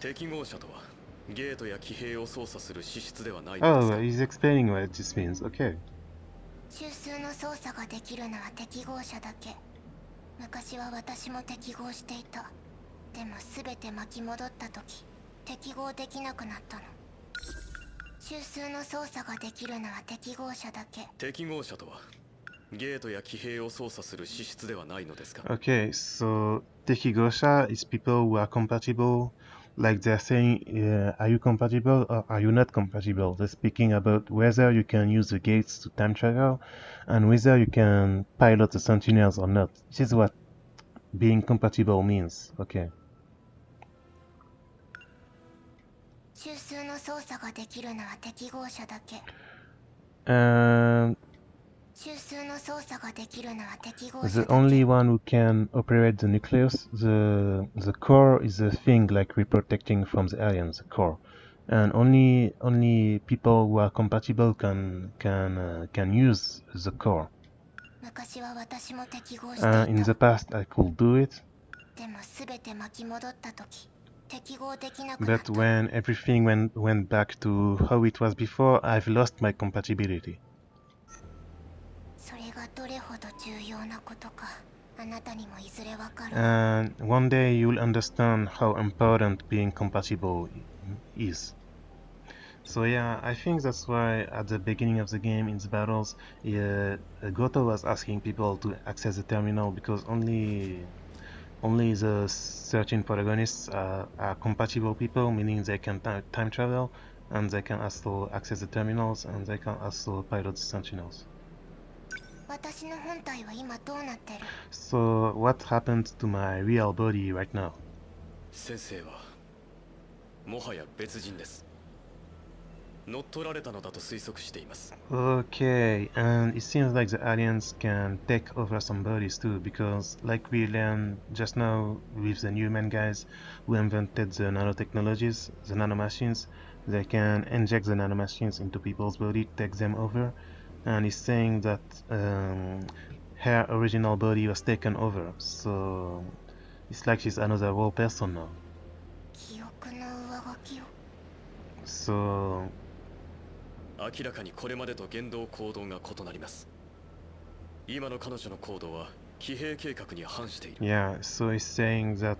適合者とはゲートや騎兵を操作する資質ではないのです Oh, か。 he's explaining what this means. Okay. 中枢の操作ができるのは適合者だけ。昔は私も適合していた。でも全て巻き戻った時、適合できなくなったの。中枢の操作ができるのは適合者だけ。適合者とはゲートや騎兵を操作する資質ではないのですか。 Okay, so Tekigosha is people who are compatible. Like they're saying, are you compatible or are you not compatible? They're speaking about whether you can use the gates to time travel and whether you can pilot the Sentinels or not. This is what being compatible means. Okay. 中枢の操作ができるのは適合者だけ。中枢の操作ができるのは適合 The 者だけ。 only one who can operate the nucleus, the core is the thing like we're protecting from the aliens, the core, and only people who are compatible can use the core. 昔は私も適合していた。 In the past, I could do it, でも全て巻き戻った時適合できなくなっ but た。 when everything went back to how it was before, I've lost my compatibility. それがどれほど重要なことかあなたにもいずれわかる。 And one day you'll understand how important being compatible is. So yeah, I think that's why at the beginning of the game in the battles, Goto was asking people to access the terminal because only the 13 protagonists are compatible people, meaning they can time travel, and they can also access the terminals, and they can also pilot the sentinels. 私の本体は今どうなってる？ So what happened to my real body right now? 先生はもはや別人です。乗っ取られたのだと推測しています。 Okay, and it seems like the aliens can take over some bodies too, because like we learned just now with the Newman guys who invented the nanotechnologies, the nanomachines, they can inject the nanomachines into people's body, take them over, and he's saying that her original body was taken over, so it's like she's another whole person now. 記憶の上書きを。 So 明らかにこれまでと言動行動が異なります。今の彼女の行動は騎兵計画に反している。 yeah, so he's saying that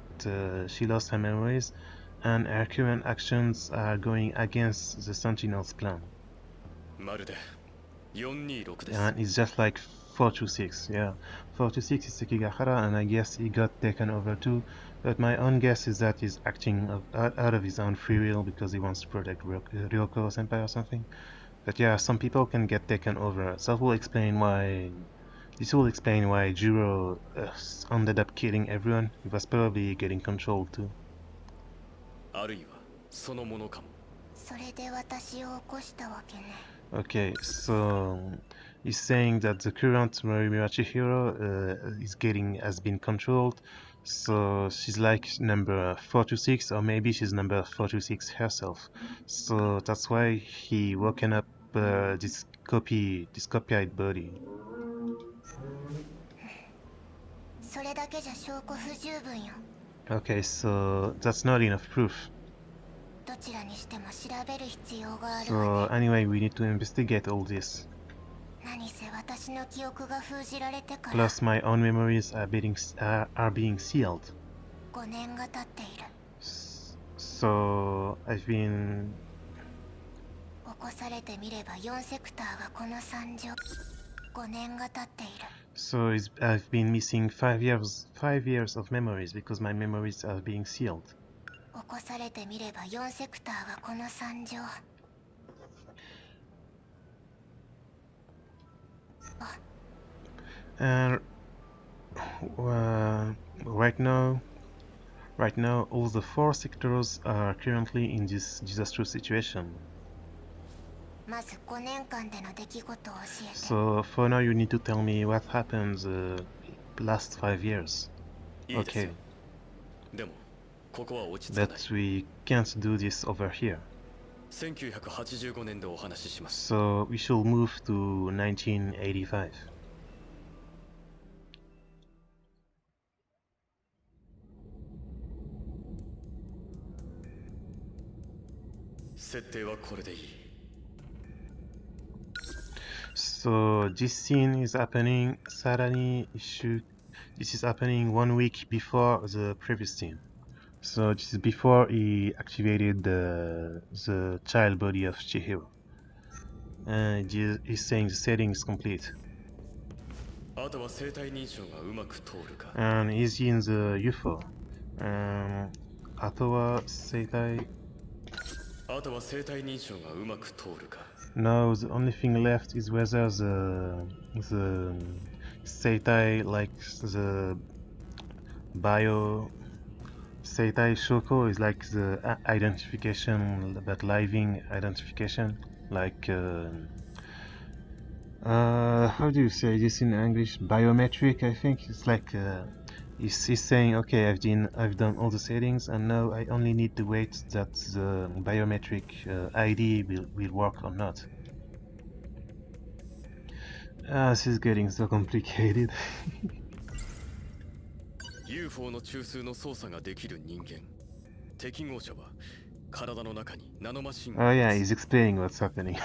she lost her memories and her current actions are going against the Sentinels plan. まるで426です。 And it's just like 426, yeah. 426 is Sekigahara, and I guess he got taken over too. But my own guess is that he's acting out of his own free will because he wants to protect Ryoko Senpai or something. But yeah, some people can get taken over. So will explain why. This will explain why Juro ended up killing everyone. He was probably getting controlled too. あるいはそのものかも。それで私を起こしたわけね。 Okay, so he's saying that the current Morimichi hero has been controlled. So she's like number 426, or maybe she's number 426 herself. So that's why he woken up this copied body. それだけじゃ証拠不十分よ。 Okay, so that's not enough proof. どちらにしても調べる必要がある So わね。 anyway, we need to investigate all this. 何せ私の記憶が封じられてから Plus, my own memories are being sealed. 5年が経っている。 So I've been 起こされてみれば4セクターがこの惨状。5年が経っている。 So I've been missing 5 years of memories because my memories are being sealed. 起こされてみれば4セクターがこの惨状。 And right now, all the 4 sectors are currently in this disastrous situation. まず5年間での出来事を教えて。 So for now, you need to tell me what happened the last 5 years. いいですよ。 Okay, でもここは落ち着かない。 but we can't do this over here. 1985年でお話しします。 So we should move to 1985. 設定はこれでいい。 So this scene is happening this is happening 1 week before the previous scene. So this is before he activated the child body of Chihiro. He's saying the setting is complete. あとは生体認証がうまく通るか。 And he's in the UFO. あとは生体あとは生体認証がうまく通るか。 Now the only thing left is whether the Seitai, like the bio Seitai Shoko, is like the identification, but living identification, like How do you say this in English? Biometric, I think. It's like he's saying, okay, I've done all the settings, and now I only need to wait that the biometric ID will work or not. This is getting so complicated. UFO の中枢の操作ができる人間。適合者は体の中にナノマシン Oh がいま yeah, す。 he's explaining what's happening.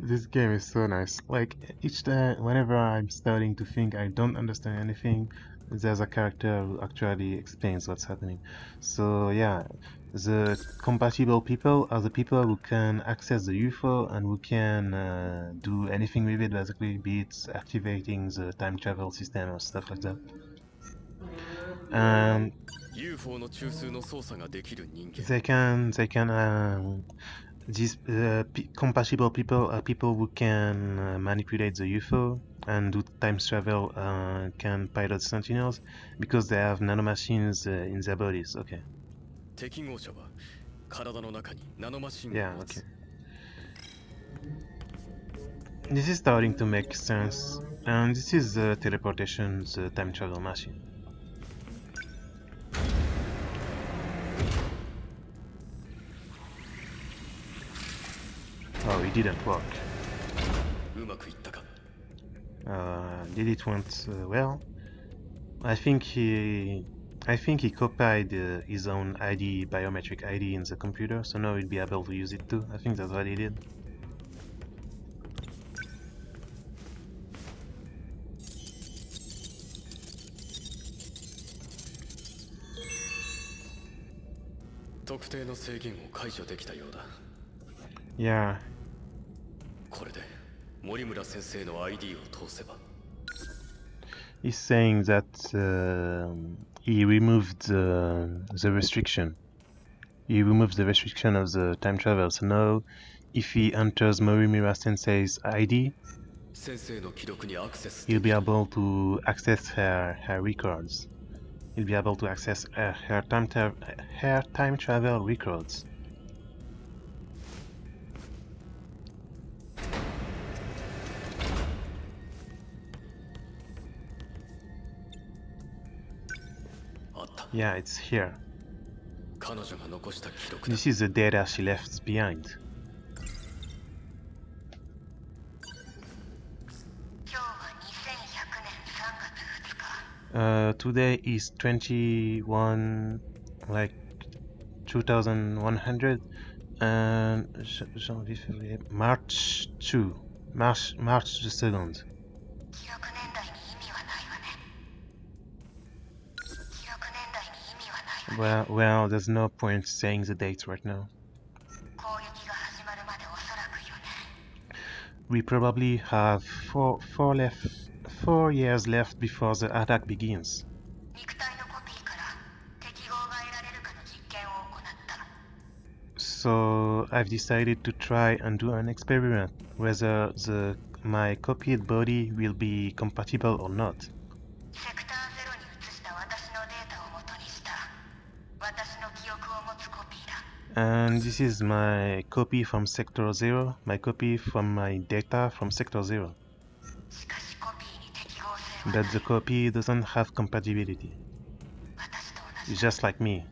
This game is so nice. Like each time, whenever I'm starting to think I don't understand anything, there's a character who actually explains what's happening. So yeah, the compatible people are the people who can access the UFO and who can do anything with it, basically, be it activating the time travel system or stuff like that. And UFO の中枢の操作ができる人間。 these compatible people are people who can manipulate the UFO and do time travel, can pilot Sentinels because they have nanomachines in their bodies. Okay. 適合者は体の中にナノマシンを Yeah, 持つ。 okay. This is starting to make sense. And this is the teleportation, the time travel machine. Oh, it didn't work. うまくいったか。 Did it went well? I think he copied his own ID, biometric ID, in the computer, so now he'll be able to use it too. I think that's what he did. Yeah. これで森村先生の ID を通せば。 He's saying that he removed the restriction. He removed the restriction of the time travel. So now, if he enters Morimura Sensei's ID, 先生の記録にアクセス he'll be able to access her records. He'll be able to access her time travel records. Yeah, it's here. 彼女が残した記録だ。 This is the data she left behind. 今日は2100年3月2日 Today is 21, like 2100, and Janvier, February, March 2, March the 2nd. 記録年代に意味はないわね記録年代に意味はないわね Well, there's no point saying the date right now. 攻撃が始まるまでおそらくよね We probably have four years left before the attack begins. 肉体のコピーから適合が得られるかの実験を行った So I've decided to try and do an experiment whether my copied body will be compatible or not. セクターゼロに移した私のデータを元にした私の記憶を持つコピーだ And this is my copy from Sector 0, my copy from my data from Sector 0. しかしコピーに適合性は But the copy doesn't have compatibility. 私と同 It's じ just like me.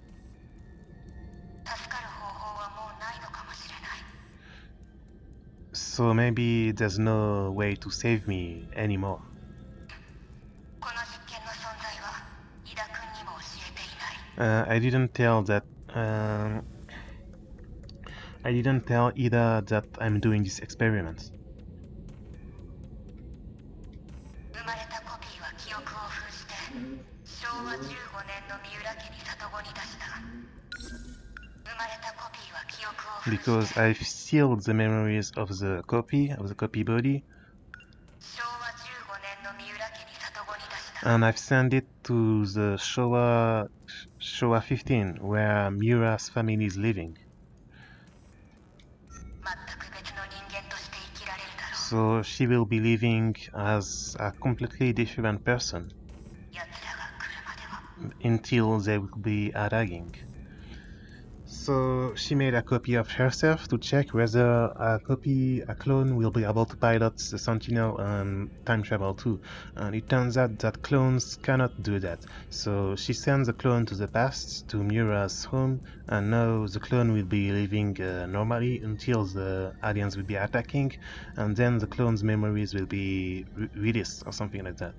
助かる方法はもうないのかもしれない So maybe there's no way to save me anymore. この実験の存在は井田君にも教えていない I didn't tell either that I'm doing this experiment. 生まれたコピーは記憶を封じて昭和15年の三浦家に里子に出した生まれたコピーは記憶を封じて Because I've sealed the memories of the copy body, 昭和15年の三浦家に里子に出した and I've sent it to the Showa 15, where Miura's family is living. 全く別の人間として生きられるだろ So she will be living as a completely different person う奴らが来るまでは until they will be attacking. So she made a copy of herself to check whether a clone will be able to pilot the Sentinel and time travel too. And it turns out that clones cannot do that. So she sends the clone to the past, to Mura's home, and now the clone will be living normally until the aliens will be attacking, and then the clone's memories will be released or something like that.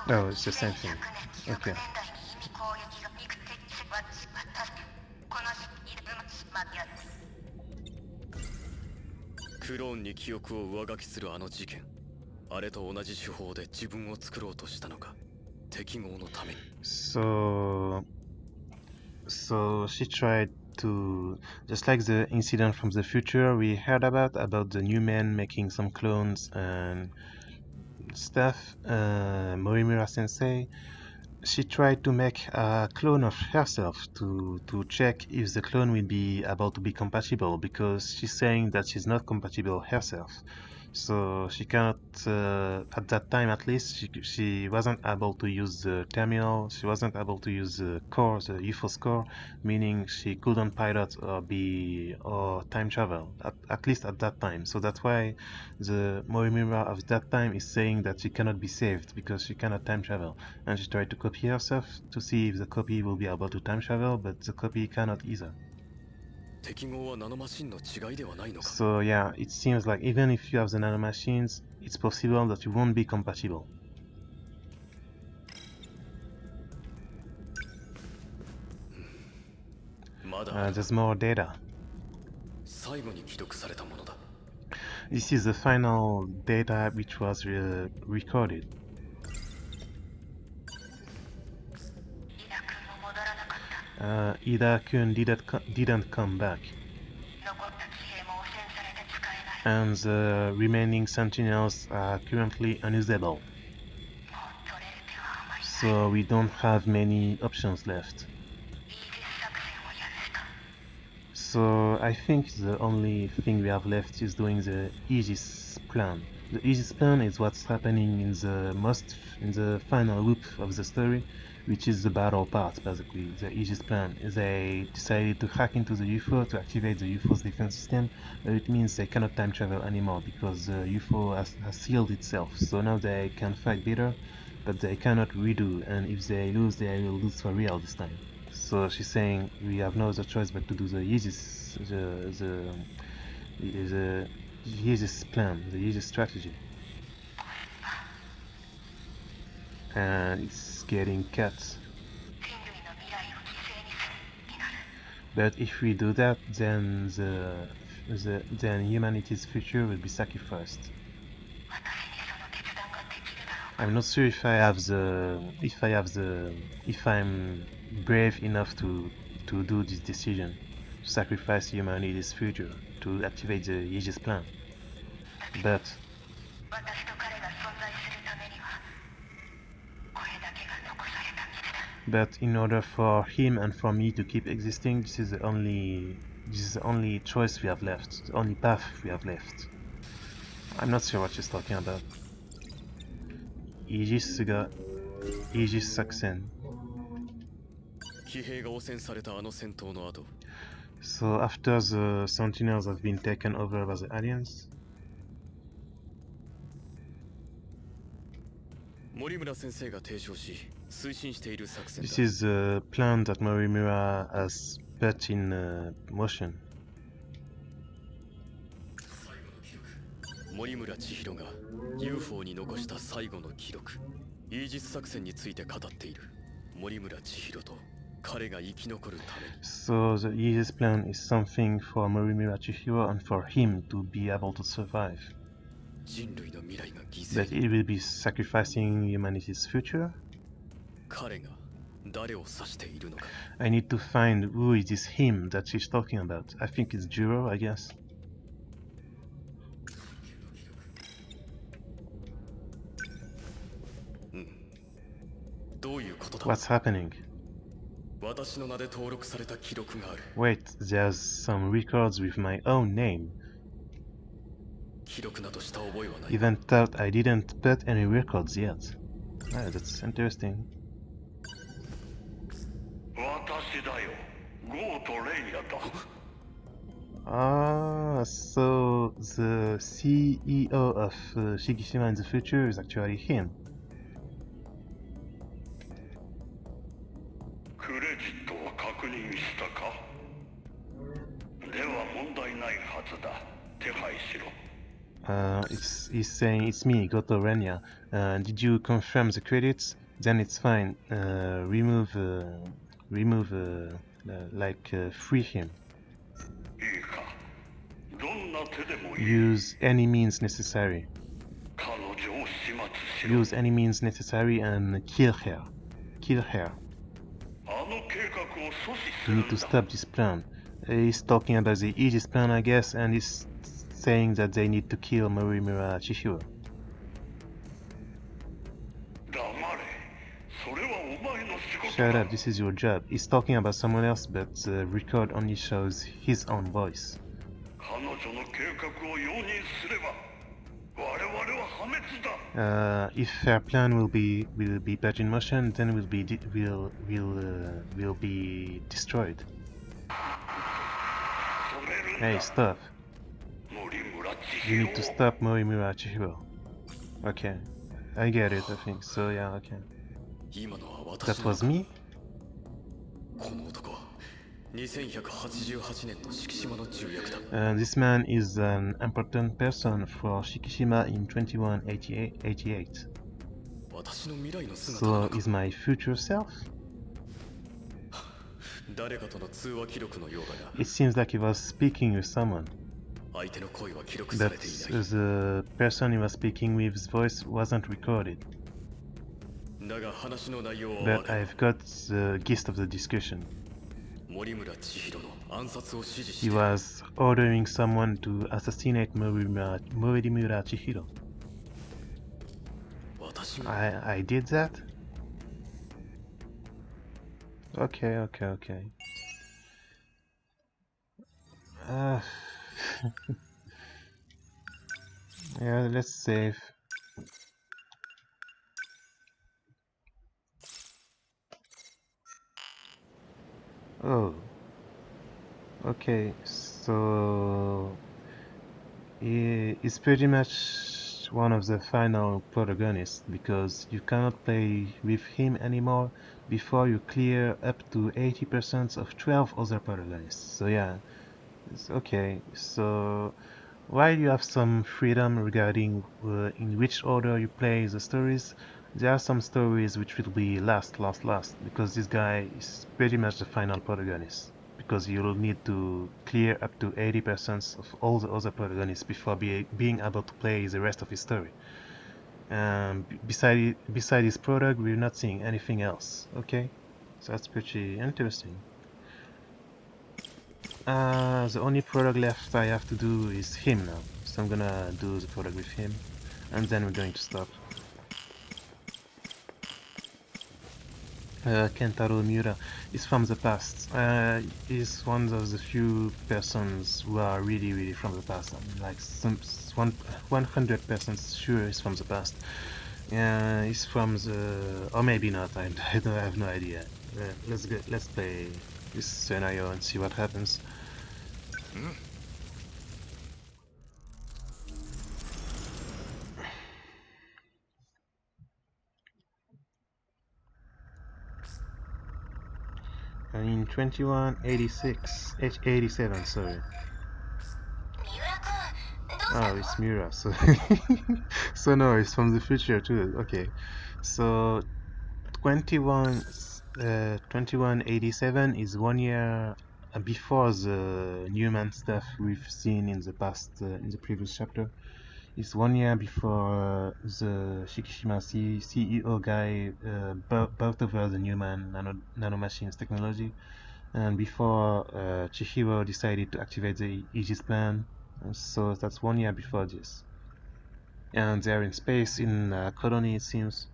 Oh, it's the same thing. Okay. クローンに記憶を上書きするあの事件、あれと同じ手法で自分を作ろうとしたのか、適合のために。So she tried to, just like the incident from the future we heard about the new men making some clones and stuff, Morimura Sensei, she tried to make a clone of herself to check if the clone will be able to be compatible, because she's saying that she's not compatible herself. So she cannot, at that time at least, she wasn't able to use the terminal, she wasn't able to use the core, the UFO's core, meaning she couldn't pilot or time travel, at least at that time. So that's why the Morimura of that time is saying that she cannot be saved, because she cannot time travel. And she tried to copy herself to see if the copy will be able to time travel, but the copy cannot either. So yeah, it seems like even if you have the nanomachines, it's possible that you won't be compatible. There's more data. This is the final data which was recorded. Ida-kun didn't come back. And the remaining sentinels are currently unusable. So we don't have many options left. So I think the only thing we have left is doing the Aegis plan. The Aegis plan is what's happening in the final loop of the story, which is the battle part, basically. The Aegis plan. They decided to hack into the UFO to activate the UFO's defense system, but it means they cannot time travel anymore because the UFO has sealed itself. So now they can fight better, but they cannot redo, and if they lose, they will lose for real this time. So she's saying we have no other choice but to do the Aegis, the Aegis plan, the Aegis strategy. And it's getting cut. But if we do that, then then humanity's future will be sacrificed. I'm not sure if I'm brave enough to do this decision, to sacrifice humanity's future to activate the Aegis plan. But in order for him and for me to keep existing, this is the only choice we have left, the only path we have left. I'm not sure what she's talking about. Aegis Saxen. So after the Sentinels have been taken over by the aliens, this is the plan that Morimura has put in motion. 森村千尋が UFO に残した最後の記録イージス作戦について語っている森村千尋と彼が生き残るために So the Aegis plan is something for Morimura Chihiro and for him to be able to survive. 人類の未来が犠牲 But it will be sacrificing humanity's future? 彼が誰を指しているのか I need to find who is this him that she's talking about. I think it's Juro, I guess. What's happening? Wait, there's some records with my own name. Even thought I didn't put any records yet. Ah, that's interesting. 私だよ。ゴーとレイヤだ。 Ah, so the CEO of Shikishima in the future is actually him. クレジットは確認したか？では問題ないはずだ。手配しろ。He's saying it's me, Goto Renya. Did you confirm the credits? Then it's fine. Free him. いいか。どんな手でもいい。 Use any means necessary. 彼女を始末しろ。 Use any means necessary and kill her. Kill her. あの計画を阻止す You る need ん to だ。 stop this plan. He's talking about the Aegis plan, I guess, and he's saying that they need to kill Morimura Chihiro. 黙れ。それはお前の仕事 Shut だ。 up, this is your job. He's talking about someone else, but the record only shows his own voice. 彼女の計画を容認すれば、我々は破滅だ。 If her plan will be put in motion, then will be destroyed. 止めるんだ。 Hey, stop! 森村千 You 尋 need to stop Morimura Chihiro. Okay, I get it. I think so. Yeah, okay. 今のは That 私の was me. この男は2188年の敷島の重役だ。 This man is an important person for Shikishima in 2188. 私の未来の姿な So のか is my future self? 誰かとの通話記録のようだが、 It seems like he was speaking with someone, 相手の声は記録さ but れていない。 the person he was speaking with's voice wasn't recorded. だが話の内容は分 But かる。 I've got the gist of the discussion. 森村千尋の暗殺を指示し He て、 was ordering someone to assassinate Morimura Chihiro. 私が I did that? Okay. Yeah, let's save. Oh. Okay, so it's pretty much one of the final protagonists because you cannot play with him anymore before you clear up to 80% of 12 other protagonists. So yeah, it's okay. So while you have some freedom regarding in which order you play the stories, there are some stories which will be last because this guy is pretty much the final protagonist. Because you'll need to clear up to 80% of all the other protagonists before being able to play the rest of his story. Beside his product, we're not seeing anything else. Okay, so that's pretty interesting. The only product left I have to do is him now, so I'm gonna do the product with him, and then we're going to stop. Kentaro Miura is from the past. He's one of the few persons who are really from the past. I'm like 100% sure he's from the past. He's from the, or maybe not. I have no idea. Let's play this scenario and see what happens. In 87, sorry. Oh, it's Mira, so so no, it's from the future too. Okay, so 2187 is 1 year before the Newman stuff we've seen in the past, in the previous chapter. It's 1 year before the Shikishima CEO guy bought over the Newman Nanomachines technology, and before Chihiro decided to activate the Aegis plan. So that's 1 year before this. And they're in space in a colony, it seems.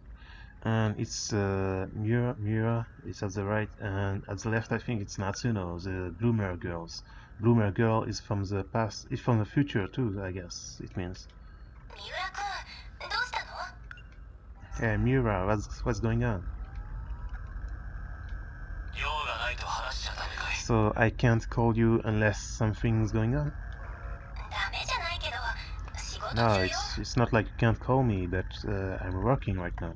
And it's Mira is at the right, and at the left I think it's Natsuno, the bloomer girls. bloomer girl is from the past, is from the future too, I guess it means. 三浦君どうしたの？ Hey Mira, what's going on? So I can't call you unless something's going on? ダメじゃないけど仕事 No, 中よ。 it's not like you can't call me, but I'm working right now.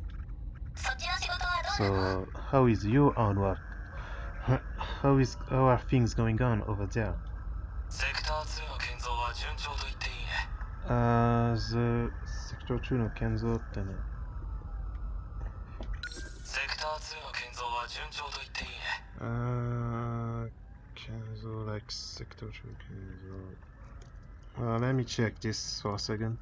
そっちの仕事はどうなの？ So how is your own work? How are things going on over there? セクター2の建造は順調と言っていいね。The Sector 2の建造ってね。セクター2の建造は順調と言っていいね。Kenzo, like Sector 2 Kenzo. Let me check this for a second.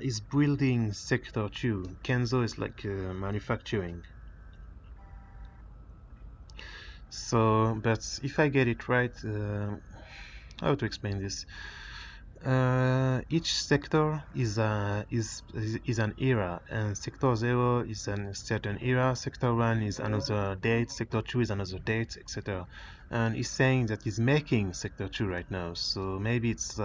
Is building Sector 2. Kenzo is like manufacturing. So, but if I get it right, how to explain this? Each sector is an era, and Sector 0 is a certain era, Sector 1 is another date, Sector 2 is another date, etc. And he's saying that he's making Sector 2 right now, so maybe it's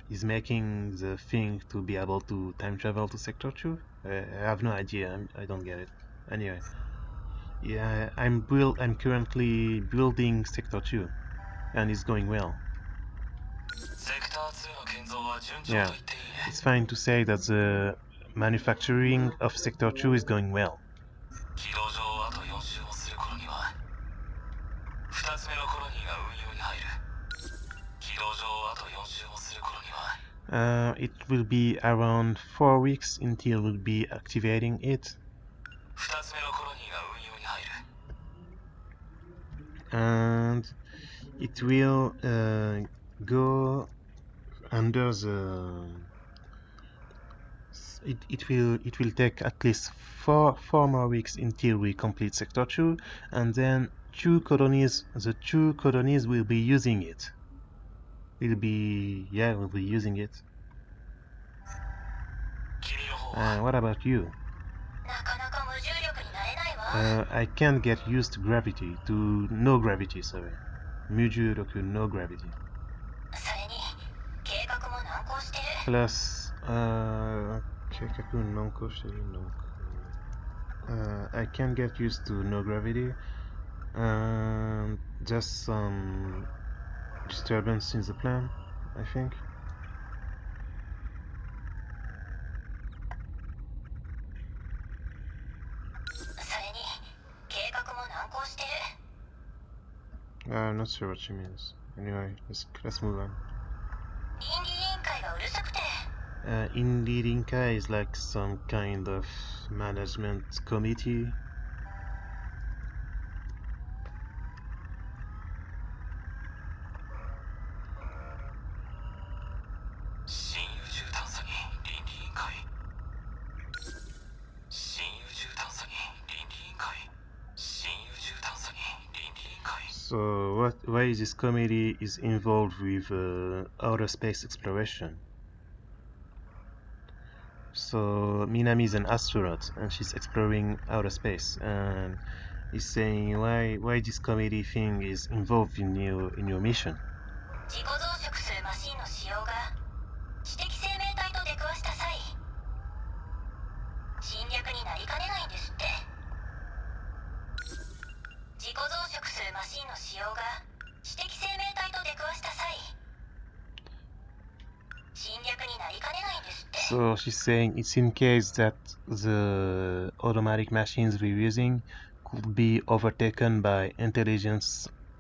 he's making the thing to be able to time travel to Sector 2? I have no idea, I don't get it. Anyway, yeah, I'm currently building Sector 2, and it's going well. Yeah, it's fine to say that the manufacturing of Sector 2 is going well. It will be around 4 weeks until we'll be activating it. And it will go under the it will take at least four more weeks until we complete Sector 2, and then the 2 colonies will be using it. We'll be using it. What about you? なかなか無重力になれないわ。 I can't get used to gravity, to no gravity, sorry. 無重力, no gravity. それに計画も難航してる。 Plus, 計画難航してるのか。I can't get used to no gravity. Just some disturbance in the plan, I think. それに計画も難航してる。 I'm not sure what she means. Anyway, let's move on. 倫理委員会がうるさくて。Inlirinka is like some kind of management committee. So why this committee is involved with outer space exploration? So Minami is an astronaut and she's exploring outer space, and he's saying why this committee thing is involved in your mission. 自己増殖するマシンの使用が知的生命体と出くわした際、侵略になりかねないんですって。自己増殖するマシンの使用が知的生命体と出くわした際、侵略になりかねないんですって。 So she's saying it's in case that the automatic machines we're using could be overtaken by intelligent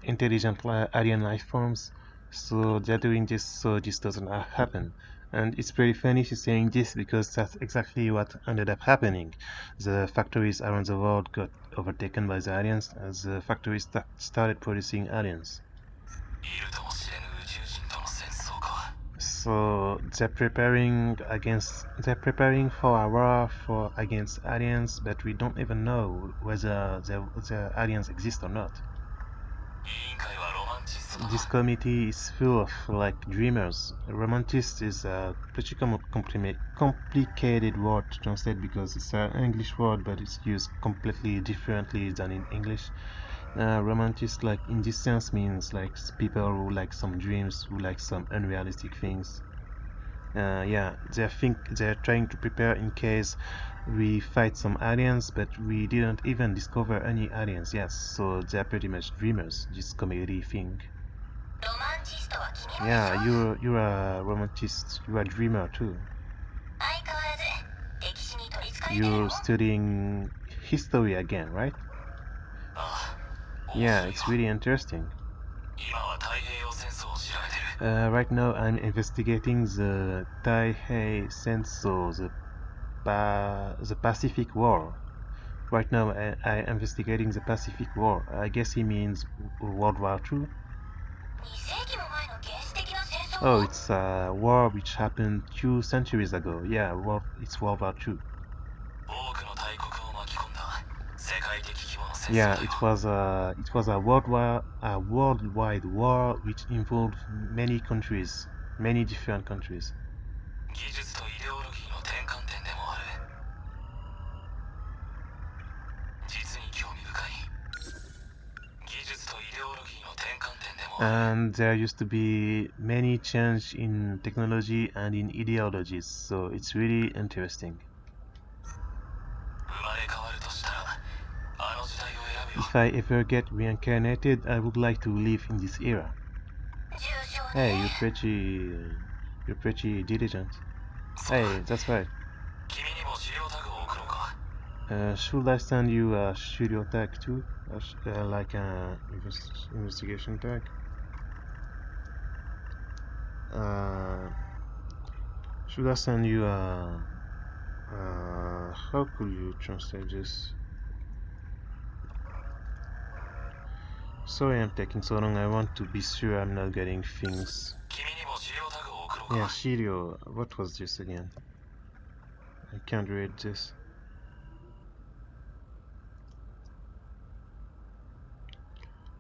alien life forms. So they're doing this so this doesn't happen. And it's pretty funny she's saying this because that's exactly what ended up happening. The factories around the world got overtaken by the aliens as the factories started producing aliens. So they're preparing for a war against aliens, but we don't even know whether the aliens exist or not. This committee is full of like dreamers. Romantist is a pretty complicated word to translate because it's an English word, but it's used completely differently than in English. Romantic, like in this sense, means like people who like some dreams, who like some unrealistic things. Yeah, they're trying to prepare in case we fight some aliens, but we didn't even discover any aliens yet, so they're pretty much dreamers, this comedy thing. Yeah, you're a romantist, you're a dreamer too. You're studying history again, right? Yeah, it's really interesting. Right now I'm investigating the Taihei Senso, the Pacific War. Right now I'm investigating the Pacific War. I guess he means World War II. Oh, it's a war which happened 2 centuries ago. Yeah, it's World War II. Yeah, it was a worldwide war which involved many countries, many different countries. And there used to be many change in technology and in ideologies, so it's really interesting. If I ever get reincarnated, I would like to live in this era. Hey, you're pretty diligent. Hey, that's right. Should I send you a studio tag too? Like an investigation tag? Should I send you a... how could you translate this? Sorry I'm taking so long, I want to be sure I'm not getting things. Yeah, Shirio, what was this again? I can't read this.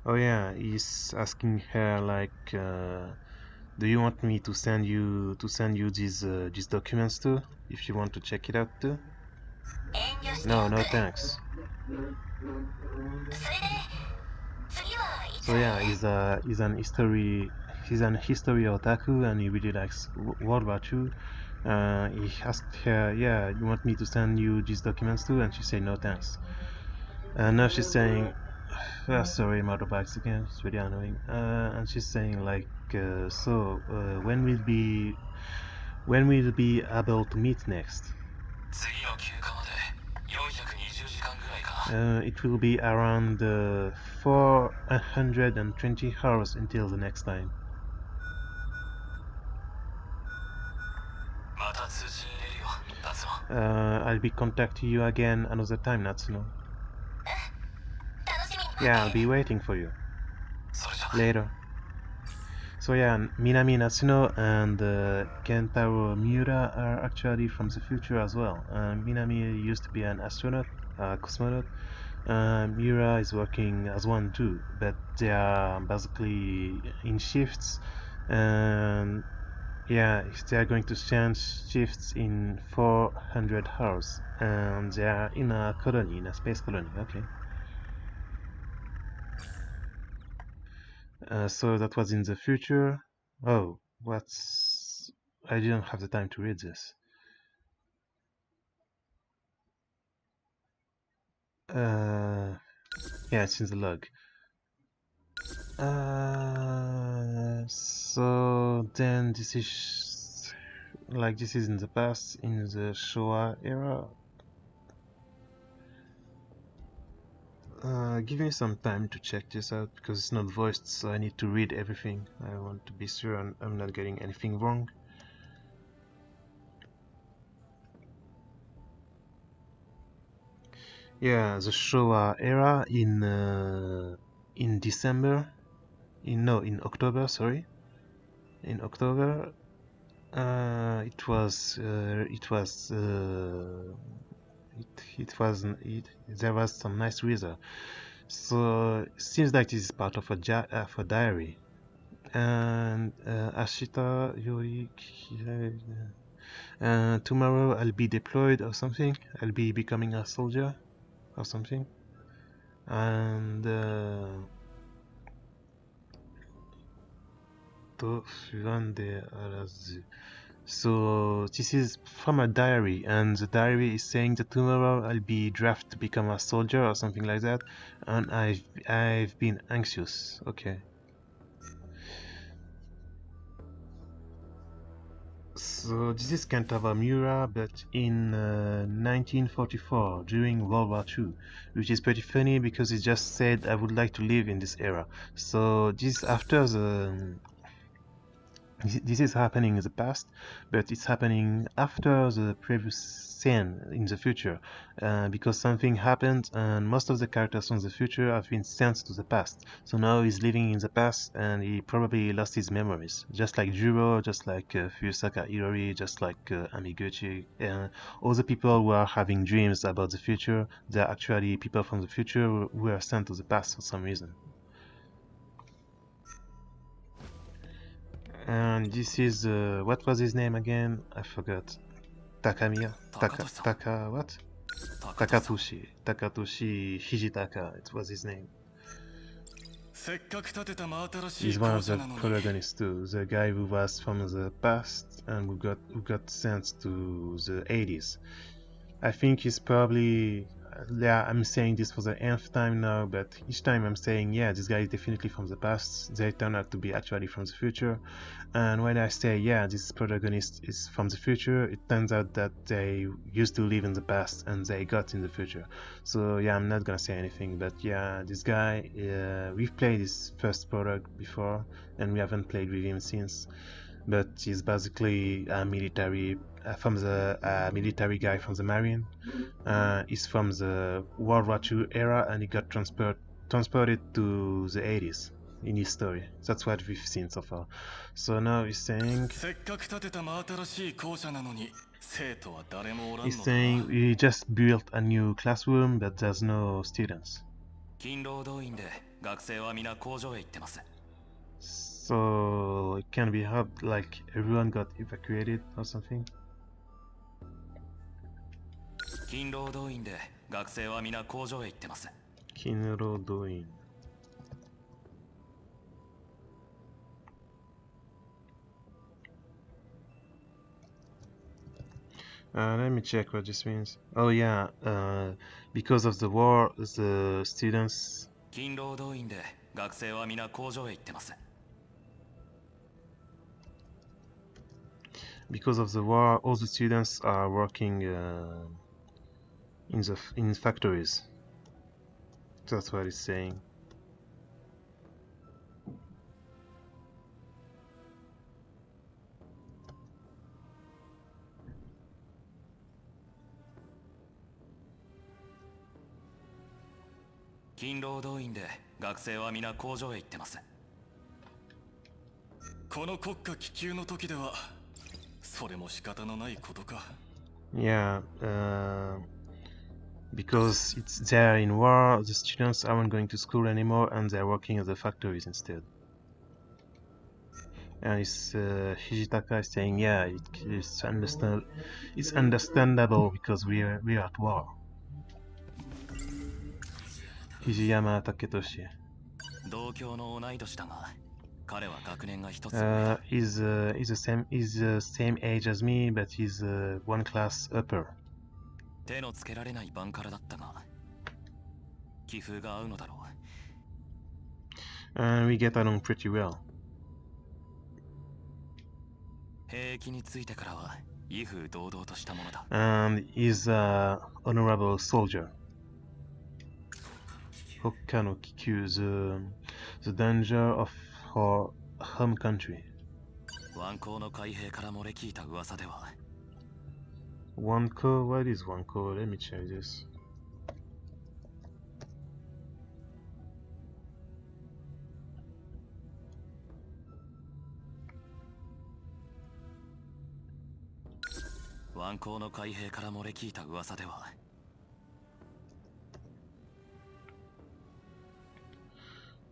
Oh yeah, he's asking her like, do you want me to send you these documents too? If you want to check it out too? No, no thanks. So yeah, he's an history otaku and he really likes World War II. He asked her, yeah, you want me to send you these documents too? And she said no thanks. And now she's saying, sorry, motorbikes again, it's really annoying. And she's saying like, when we'll be able to meet next? It will be around 420 hours until the next time. I'll be contacting you again another time, Natsuno. Yeah, I'll be waiting for you. Later. So yeah, Minami Natsuno and Kentaro Miura are actually from the future as well. Minami used to be an astronaut, cosmonaut. Miura is working as one too, but they are basically in shifts, and yeah, they are going to change shifts in 400 hours, and they are in a colony, in a space colony. Okay. So that was in the future. Oh, what's... I didn't have the time to read this. Yeah, it's in the log. So then this is in the past, in the Showa era. Give me some time to check this out because it's not voiced, so I need to read everything. I want to be sure I'm not getting anything wrong. Yeah, the Showa era in December, in October, sorry. In October, there was some nice weather. So it seems like this is part of a diary. And Ashita Yori, tomorrow I'll be deployed or something. I'll be becoming a soldier or something. And so this is from a diary, and the diary is saying that tomorrow I'll be drafted to become a soldier or something like that, and I've been anxious. Okay. So this is Cantabamura, but in 1944 during World War II, which is pretty funny because it just said I would like to live in this era. So this after the this is happening in the past, but it's happening after the previous scene in the future, because something happened and most of the characters from the future have been sent to the past. So now he's living in the past and he probably lost his memories, just like Juro, just like Fuyusaka Irori, just like Amiguchi. All the people who are having dreams about the future, they're actually people from the future who are sent to the past for some reason. And this is what was his name again? I forgot. Takamiya? What? Takatoshi Hijitaka, it was his name. He's one of the protagonists too, the guy who was from the past and who got sent to the 80s. I think he's probably, yeah, I'm saying this for the nth time now, but each time I'm saying, yeah, this guy is definitely from the past, they turn out to be actually from the future. And when I say, yeah, this protagonist is from the future, it turns out that they used to live in the past and they got in the future. So yeah, I'm not gonna say anything, but yeah, this guy, we've played his first product before, and we haven't played with him since. But he's basically a military military guy from the Marine. He's from the World War II era, and he got transported to the 80s in his story. That's what we've seen so far. So now he's saying we just built a new classroom, but there's no students. So it can be helped, like everyone got evacuated or something. Kinrodoin. Let me check what this means. Oh yeah, because of the war, the students... Because of the war, all the students are working in factories. That's what it's saying. Yeah, because it's there in war, the students aren't going to school anymore and they're working at the factories instead. And it's Hijitaka is saying, yeah, it's understandable because we're at war. Hijiyama Taketoshi. He's the same age as me, but he's one class upper. And we get along pretty well. And he's an honorable soldier. Hokkano Kikyu, the danger of her home country. Wanko? What is Wanko? Let me check this.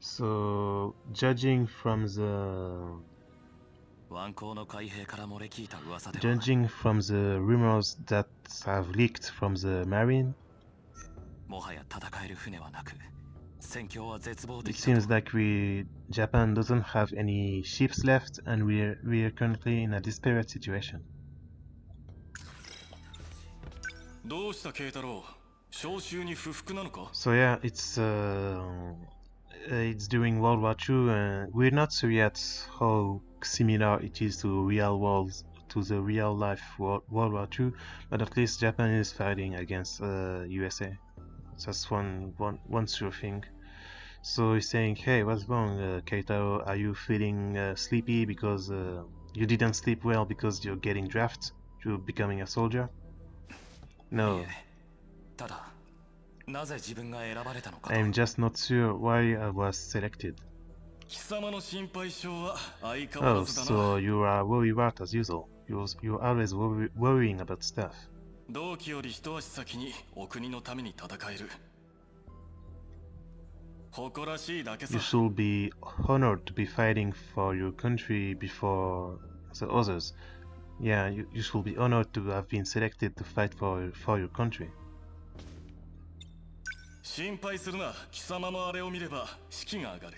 So, judging from the rumors that have leaked from the Marine, It seems like Japan doesn't have any ships left, and we're currently in a desperate situation. どうした慶太郎、召集に不服なのか? So yeah, it's during World War II, and we're not sure yet how similar it is to the real life World War II, but at least Japan is fighting against USA. That's one sure thing. So he's saying, hey, what's wrong, Keitaro? Are you feeling sleepy because you didn't sleep well because you're getting drafted to becoming a soldier? No. I'm just not sure why I was selected. Oh, so you are worried about as usual. You're always worrying about stuff. You should be honored to be fighting for your country before the others. Yeah, you should be honored to have been selected to fight for your country.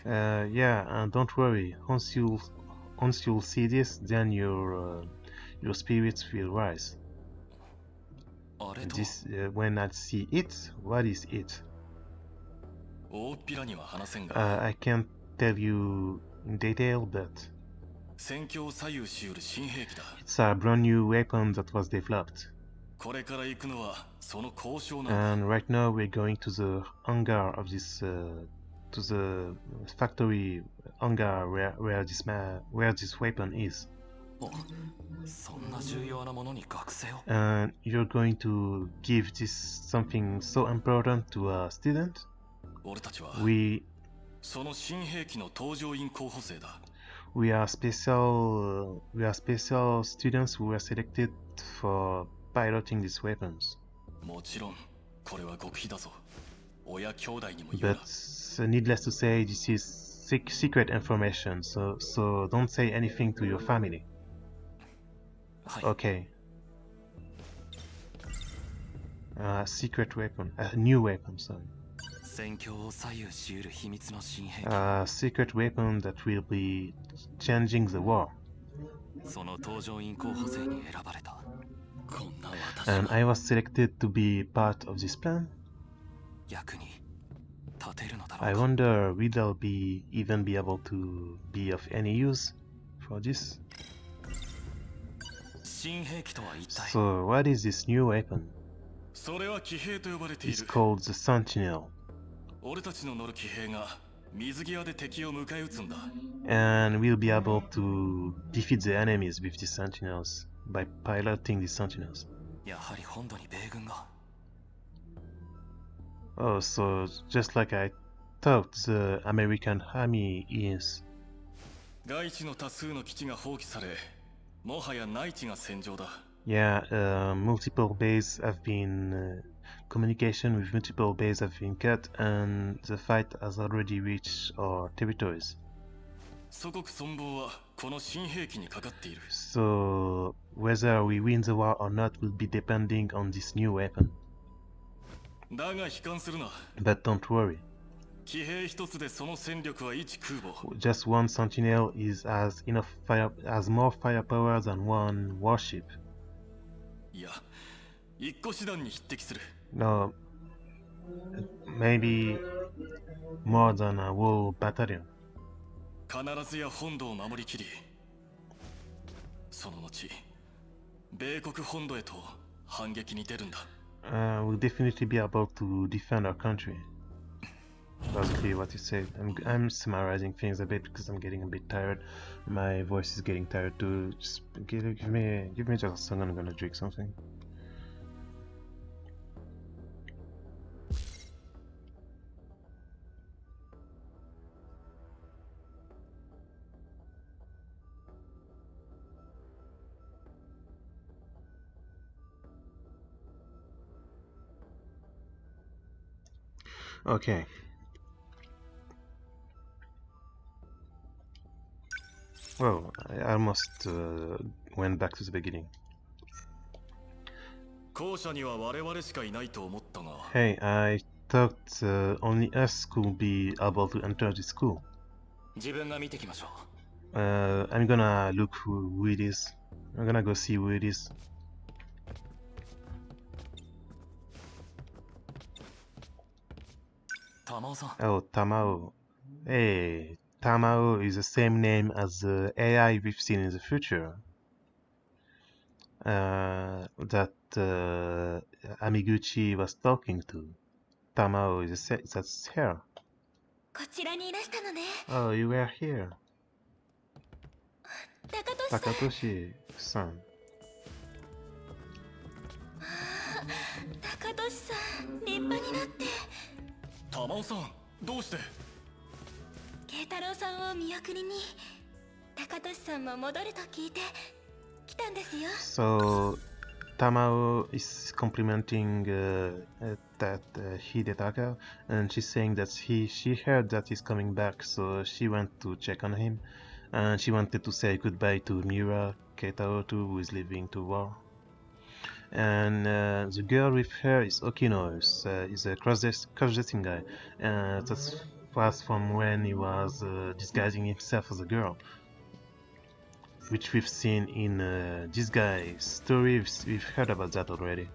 Yeah, and don't worry. Once you'll see this, then your spirits will rise. This when I see it, what is it? I can't tell you in detail, but it's a brand new weapon that was developed. And right now we're going to the hangar of this, to the factory hangar where this weapon is. And you're going to give this something so important to a student? We are special students who were selected for piloting these weapons. But needless to say, this is secret information, so don't say anything to your family. Okay. Secret weapon, a new weapon, sorry. A secret weapon that will be changing the war. And I was selected to be part of this plan. I wonder will I even be able to be of any use for this? So what is this new weapon? It's called the Sentinel. And we'll be able to defeat the enemies with the Sentinels by piloting the Sentinels. Oh, so just like I thought the American army is. Yeah, multiple bases have been communication with multiple bases have been cut, and the fight has already reached our territories. So whether we win the war or not will be depending on this new weapon. But don't worry. Just one Sentinel has more firepower than one warship. No, maybe more than a whole battalion. We'll definitely be able to defend our country. Basically what you said. I'm summarizing things a bit because I'm getting a bit tired. My voice is getting tired too. Just give me just a second. I'm gonna drink something. Okay. Well, I almost went back to the beginning. Hey, I thought only us could be able to enter the school. 自分が見てきましょ I'm gonna look who it is. I'm gonna go see who it is. う。玉尾さん、 Oh, Tamao. Hey, Tamao is the same name as the AI we've seen in the future. That Amiguchi was talking to. Tamao that's her. こちらにいらしたのね。 Oh, you were here. 高俊さん。 Takatoshi-san. 高俊さん、立派になって。玉尾さん、どうして？慶太郎さんを見送りに。高俊さんも戻ると聞いて来たんですよ。 So, Tamao is complimenting that Hidetaka, and she's saying that she heard that he's coming back, so she went to check on him, and she wanted to say goodbye to Mira Keitaro too, who is leaving to war. And the girl with her is Okino, is a cross-dressing guy. That was from when he was disguising himself as a girl, which we've seen in this guy's story. We've heard about that already.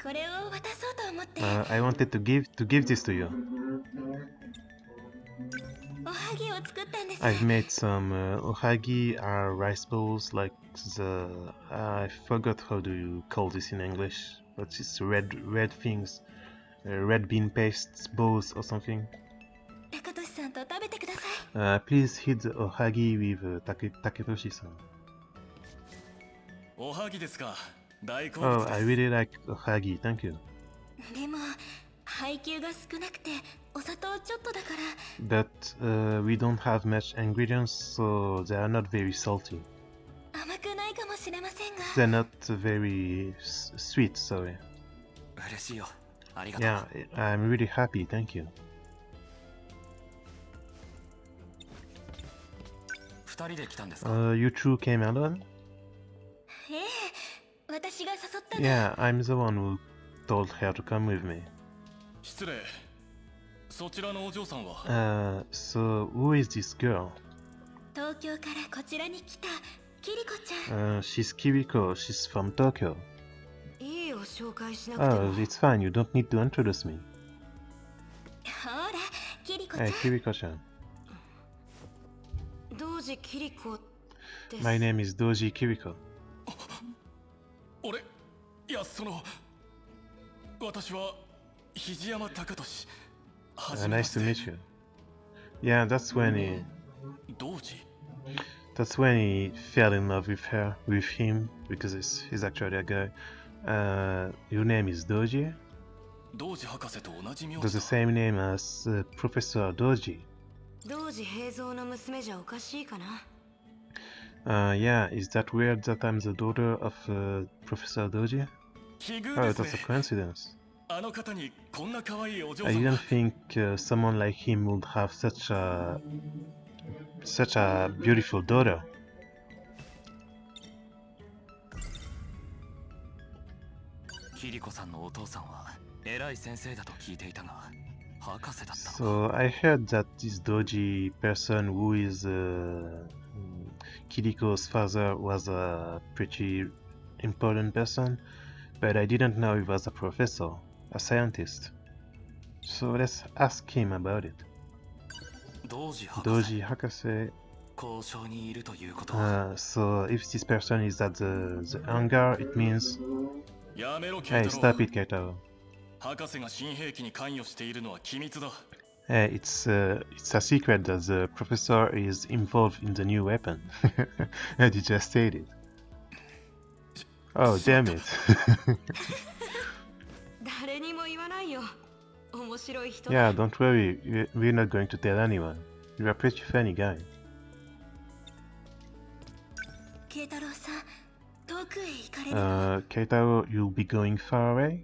これを渡そうと思って。 I wanted to give this to you. おはぎを作ったんです。 I've made some ohagi, are rice balls like the I forgot how do you call this in English, but it's red things, red bean paste balls or something. 高俊さんと食べてください。 Please hit the ohagi with Taketoshi-san. おはぎですか。大好 Oh, 物で I す。 really like ohagi. Thank you. でも配給が少なくてお砂糖ちょっとだから。 But we don't have much ingredients, so they are not very salty. 甘くないかもしれませんが。 They're not very sweet, sorry. 嬉しいよ。ありがとう。 Yeah, I'm really happy, thank you. 二人で来たんですか。 You two came alone? ええ、私が誘ったの。 Yeah, I'm the one who told her to come with me. 失礼。そちらのお嬢さんは。 So who is this girl? 東京からこちらに来たキリコちゃん。 She's Kiriko, she's from Tokyo. いいよ、紹介しなくても。 Oh, it's fine, you don't need to introduce me. ほら、キリコちゃん。 Hey, Kiriko-chan. 同時キリコです。 My name is Doji Kiriko. 俺、いや私は肘山貴俊。初めま Nice して to meet you. Yeah, that's when he 同時。 fell in love with him, because he's actually a guy. Your name is Doji? 同時博士と同じ名 That's 字 the だ。 same name as Professor Doji. 同時平蔵の娘じゃおかしいかな。 Yeah, is that weird that I'm the daughter of Professor Doji? 奇遇 Oh, ですね that's a。coincidence. あの方にこんな可愛いお嬢 I さん didn't が。 think someone like him would have such a beautiful daughter. キリコさんのお父さんは偉い先生だと聞いていたが、博士だったのか。 So I heard that this Doji person who is Kiriko's father was a pretty important person, but I didn't know he was a professor, a scientist. So let's ask him about it. 同時博士。 Doji Hakase. 交渉にいるということは。 So if this person is at the hangar, it means やめろ、ケ hey, イタロ stop it, Keitaro. 博士が新兵器に関与しているのは機密だ。 Hey, it's a secret that the professor is involved in the new weapon. And you just stated. Oh, damn it. 誰にも言わないよ。面白い人だ。 Yeah, don't worry. We're not going to tell anyone. You're a pretty funny guy. 慶太郎さん、遠くへ行かれるの。 Keitaro, you'll be going far away?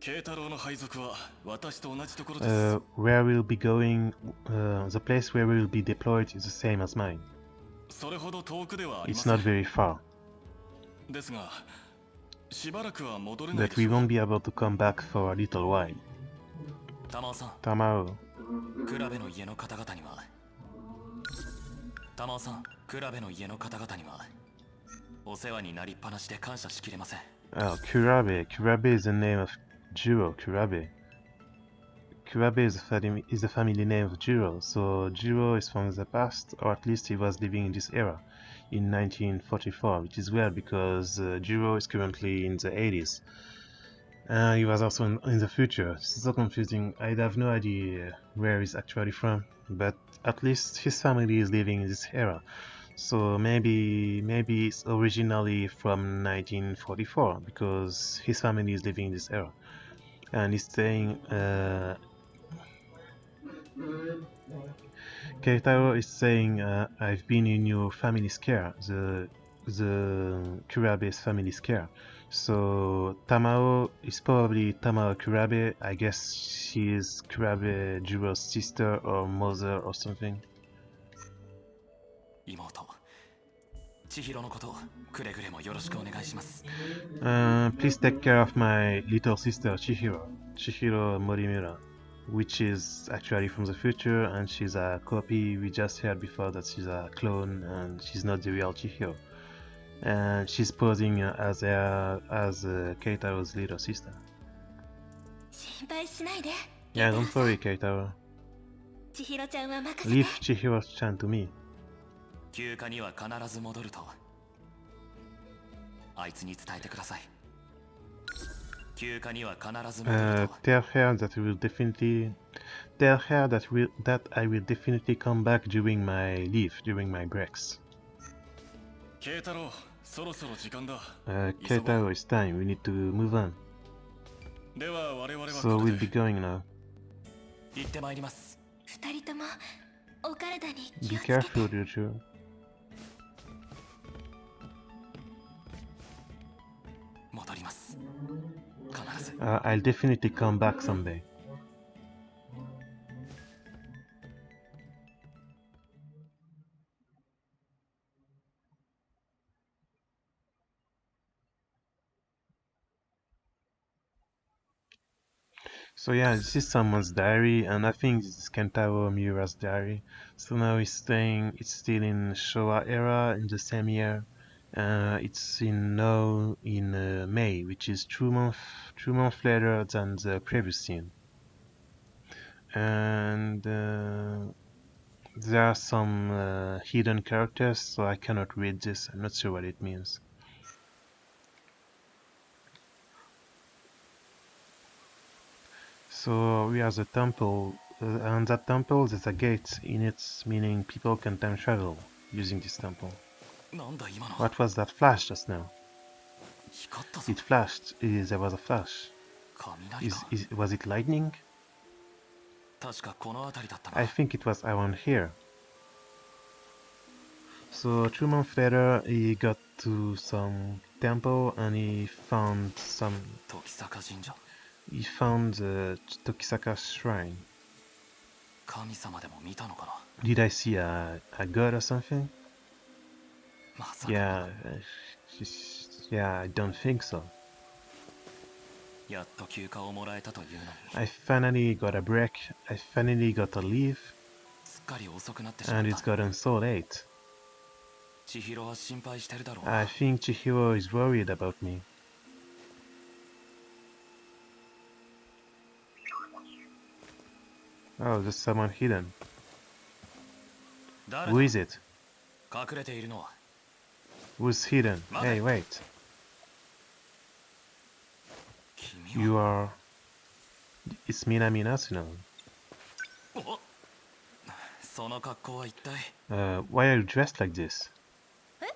ケイタロウの配属は私と同じところです。 Where we'll be going, the place where we'll be deployed is the same as mine. それほど遠くではありま It's せん not。very far. ですが、But we won't be able to come back for a little while. Tamao. クラベの家の方々には玉尾さん、クラベの家の方々にはお世話になりっぱなしで感謝しきれません。 Oh, Kurabe. Kurabe is the name of Juro. Kurabe. Kurabe is the family name of Juro. So Juro is from the past, or at least he was living in this era, in 1944, which is weird because Juro is currently in the 80s. He was also in the future. It's so confusing. I have no idea where he's actually from, but at least his family is living in this era. So maybe it's originally from 1944 because his family is living in this era, and he's saying Keitaro is saying I've been in your family's care, the Kurabe's family's care. So Tamao is probably Tamao Kurabe. I guess she is Kurabe Juro's sister or mother or something. 妹、千尋のことをくれぐれもよろしくお願いします。 Please take care of my little sister Chihiro Morimura, which is actually from the future, and she's a copy. We just heard before that she's a clone and she's not the real Chihiro. And she's posing as Keitaro's little sister. Yeah, don't worry, Keitaro. Leave Chihiro-chan to me. 休暇には必ず戻るとあいつに伝えてください。休暇には必ず戻ると Tell her that I will definitely come back during my leave, during my breaks. Keitaro, そろそろ時間だ。 Keitaro, it's time. We need to move on. では我々は So we'll be going now. 行ってまいります。 二人ともお体に気 Be をつけて。 careful, Ryuju. 戻ります。必ず。 I'll definitely come back someday. So yeah, this is someone's diary, and I think this is Kentaro Miura's diary. So now he's staying, it's still in Showa era, in the same year. It's in May, which is 2 months later than the previous scene. And there are some hidden characters, so I cannot read this. I'm not sure what it means. So we are the temple. On that temple, there's a gate in it, meaning people can time travel using this temple. なんだ今の。 What was that flash just now? 光ったぞ。 It flashed. There was a flash. 雷か。 Was it lightning? 確かこの辺りだったな。 I think it was around here. So 2 months later, he got to some temple and he found the Tokisaka shrine. 神様でも見たのかな。 Did I see a god or something? まさか。 Yeah, I don't think so. やっと休暇をもらえたというのに。 I finally got a break. I finally got a leave. すっかり遅くなってしまっ And it's た。 gotten so late. 千尋は心配してるだろう I な。 think Chihiro is worried about me. Oh, there's someone hidden. 誰 Who だ is it? 隠れているのは。 Who's hidden? Hey, wait. 君 You は。 are... It's Minami Natsuno. おその格好は一体。 Why are you dressed like this? 体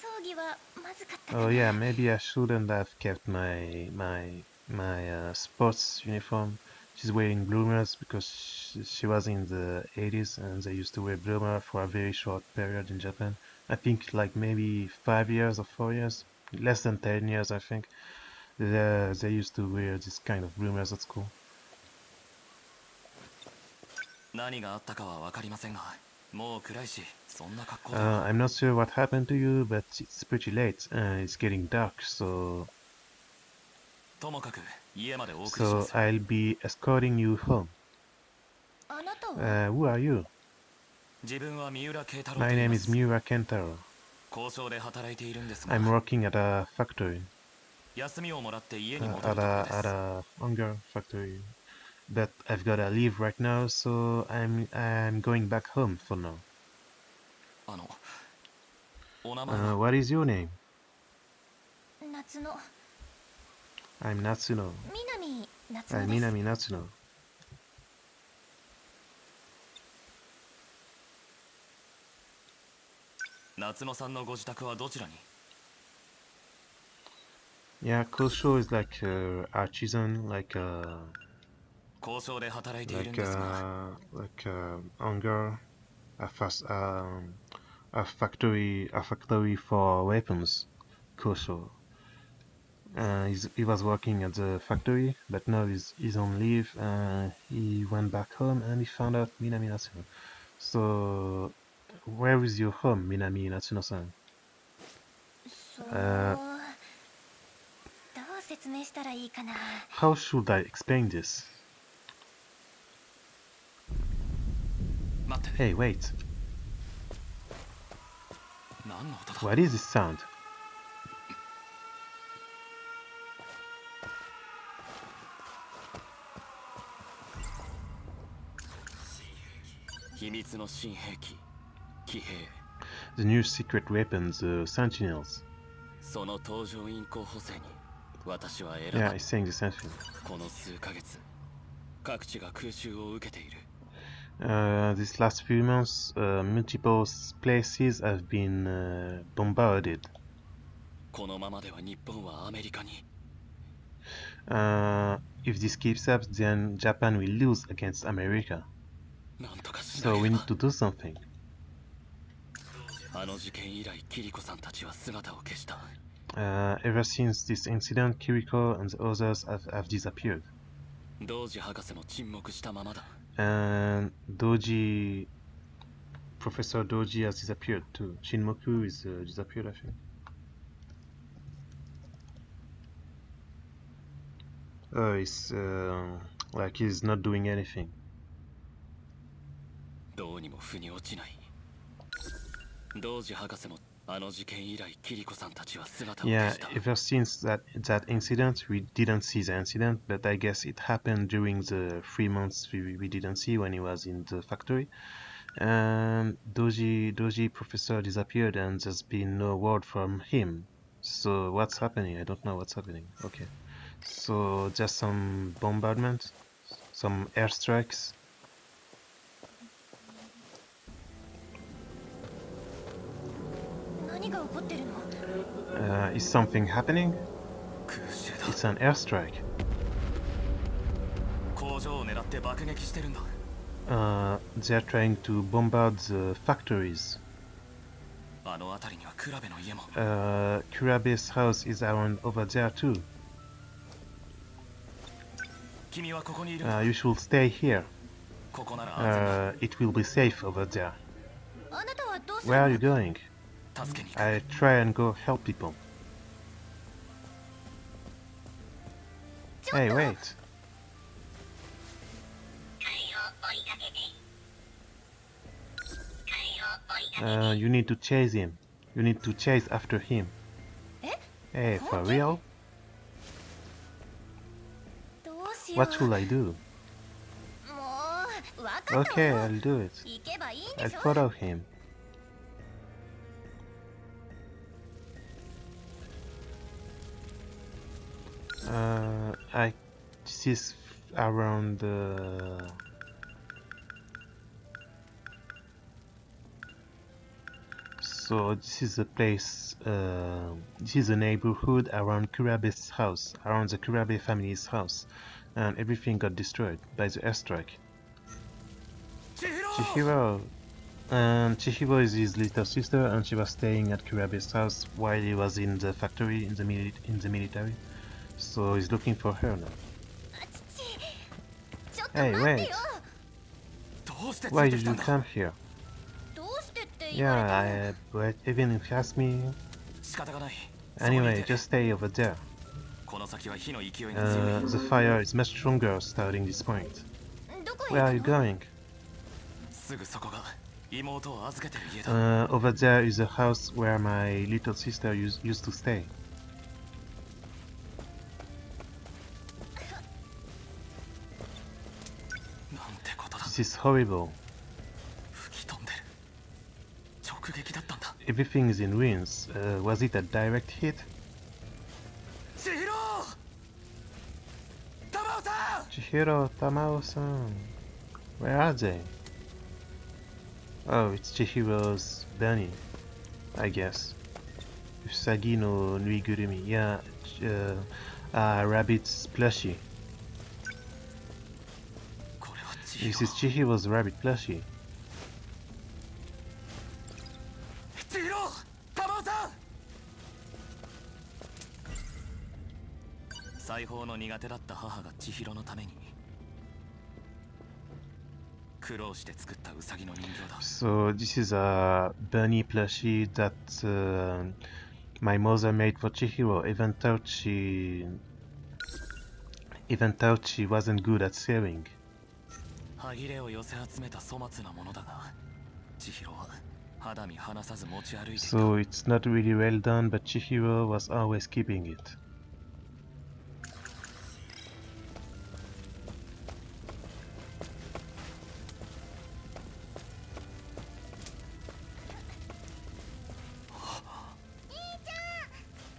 操着はまずかったかな。 Oh yeah, maybe I shouldn't have kept my sports uniform. She's wearing bloomers because she was in the 80s and they used to wear bloomer for a very short period in Japan. I think like maybe 5 years or 4 years, less than 10 years I think. They used to wear this kind of bloomers at school. 何があったかは分かりませんが、I'm not sure what happened to you, but it's pretty late. It's getting dark, so I'll be escorting you home. あなたは Who are you? My name is Miura Kentaro. I'm working at a factory. At a hunger factory. But I've gotta leave right now, so I'm going back home for now. What is your name? 夏の I'm Natsuno. 南夏 I'm 野です Minami Natsuno. Yeah, Kosho is like artisan, like hunger, a factory for weapons. Kosho. He was working at the factory, but now he's on leave. He went back home and he found out Minami Natsuno. So, where is your home, Minami Natsuno-san? そうどう説明したらいいかな How should I explain this? Hey, wait. What is this sound? The new secret weapons, the Sentinels. Yeah, I sang the same thing. These last few months, multiple places have been bombarded. If this keeps up, then Japan will lose against America. So we need to do something. Ever since this incident, Kiriko and the others have disappeared. And Professor Doji has disappeared too. Shinmoku is disappeared, I think. It's like he's not doing anything. Yeah, ever since that incident, we didn't see the incident, but I guess it happened during the 3 months we didn't see when he was in the factory. And Doji Professor disappeared and there's been no word from him. So what's happening? I don't know what's happening. Okay. So just some bombardment, some airstrikes. Is something happening? It's an airstrike. They're trying to bombard the factories. Kurabe's house is around over there too. You should stay here. It will be safe over there. Where are you going? I try and go help people. Hey, wait. You need to chase him. You need to chase after him. Hey, for real? What should I do? Okay, I'll do it. I'll follow him. This is around so this is a place, this is a neighborhood around Kurabe's house, around the Kurabe family's house, and everything got destroyed by the airstrike. Chihiro! And Chihiro is his little sister, and she was staying at Kurabe's house while he was in the factory in the military. So he's looking for her now. Hey, wait! Why did you come here? Yeah, but even if you ask me, 仕方がない。 anyway, just stay over there. この先は火の勢いが強い。 The fire is much stronger starting this point. どこへ Where 行 are you くの？ going? すぐそこが妹を預けてる家だ。 Over there is a house where my little sister used to stay. なんてことだ。 This is horrible. 吹き飛んでる。直撃だったんだ。 Everything is in ruins. Was it a direct hit? 千尋！玉尾さん！ Chihiro, Tamao-san. Where are they? Oh, it's Chihiro's bunny, I guess. Usagi no nuigurumi. Yeah, rabbit's plushie. これは千 This 尋。 is Chihiro's rabbit plushie. 千尋！玉尾さん！裁縫の苦手だった母が千尋のために苦労して作ったウサギの人形だ。 So this is a bunny plushie that my mother made for Chihiro, even though she wasn't good at sewing. 歯切れを寄せ集めた粗末なものだが、千尋は肌身離さず持ち歩いていた。 So it's not really well done, but Chihiro was always keeping it.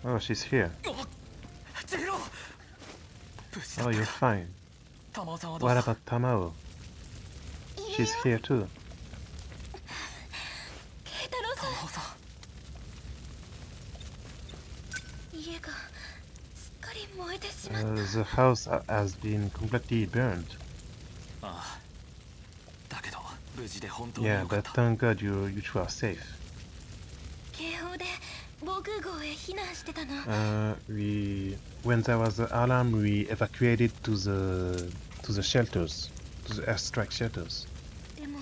Oh, she's here. 千尋！無事だ Oh, った you're か。 fine. 玉尾さんはどう What した？ about Tamao? She's here too. 慶太郎さ玉尾さん。ん、家がすっかり燃えてしまった。 The house has been completely burned. ああ。だけど無事で本当に Yeah, よかっ but た。 thank God you two are safe. 警報で防空壕へ避難してたの。 When there was an alarm, we evacuated to the shelters, to the airstrike shelters. でも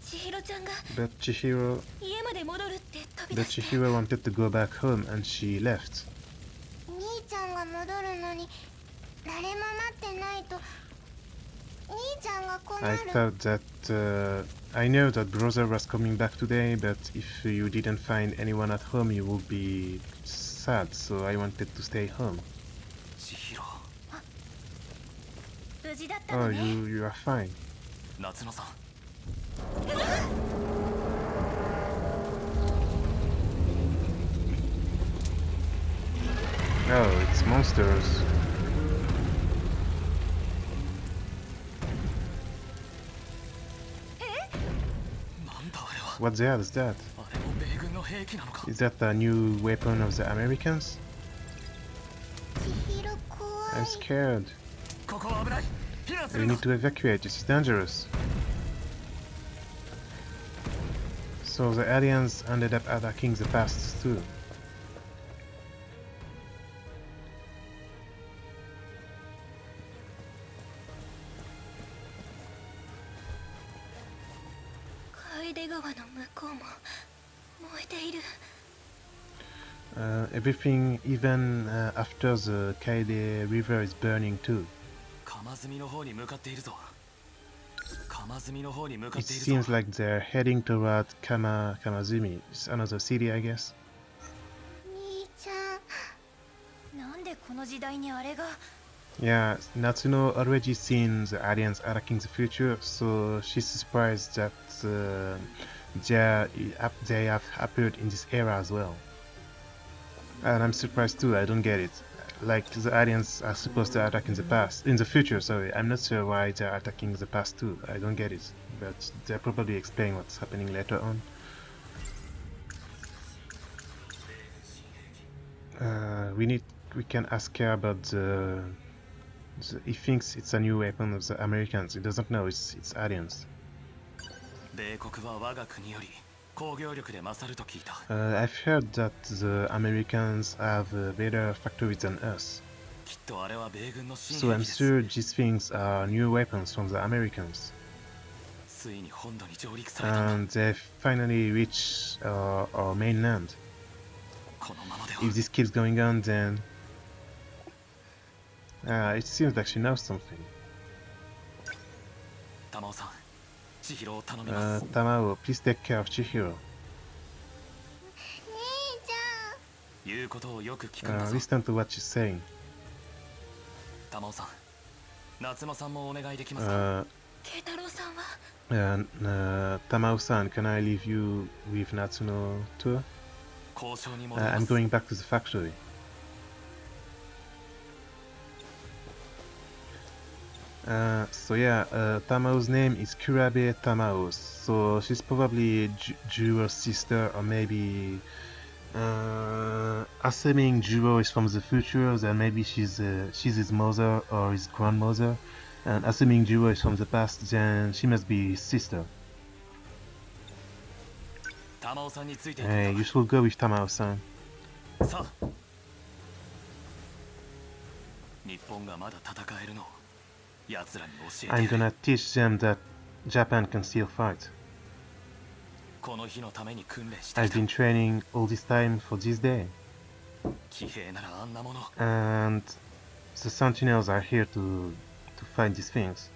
千尋ちゃんが But Chihiro 家まで戻るって飛び出 But して。 Chihiro wanted to go back home and she left. 兄ちゃんが戻るのに誰も待ってないと兄ちゃんが困 I る。 thought that I know that brother was coming back today, but if you didn't find anyone at home, you would be sad. So I wanted to stay home. 千尋。無事だった Oh, のね。 you are fine. 夏野さん。 Oh, it's monsters. なんだあれは。 What the hell is that? あれも米軍の兵器なのか。 Is that a new weapon of the Americans? 千尋怖 I'm い。 scared. ここは危ない。避難す We るの。 need to evacuate. It's dangerous. So the aliens ended up attacking the past too. 楓川の向こうも燃えている。 Everything, even after the Kaide River, is burning too. 釜積の方に向かっているぞ。釜積の方に向か It っているぞ。 seems like they're heading toward Kamazumi. It's another city, I guess. 兄ちゃん、なんでこの時代にあれが。 Yeah, Natsuno already seen the aliens attacking the future, so she's surprised that they have appeared in this era as well. And I'm surprised too. I don't get it. Like the aliens are supposed to attack in the future. Sorry, I'm not sure why they're attacking the past too. I don't get it. But they'll probably explain what's happening later on. We can ask her about he thinks it's a new weapon of the Americans. He doesn't know it's aliens. 米国は我が国より工業力で勝ると聞いた。 I've heard that the Americans have better factories than us. きっとあれは米軍の新 So 兵 I'm 器です。 sure these things are new weapons from the Americans. And they finally reach our mainland. If this keeps going on, then it seems like she knows something. Tamao, please take care of Chihiro. Listen to what she's saying. Tamao-san, can I leave you with Natsuno too? I'm going back to the factory. So yeah, Tamao's name is Kurabe Tamao, so she's probably Juro's sister, or maybe assuming Juro is from the future, then maybe she's his mother or his grandmother, and assuming Juro is from the past, then she must be his sister. Hey, you should go with Tamao-san. I'm gonna teach them that Japan can still fight. I've been training all this time for this day. And the Sentinels are here to fight these things.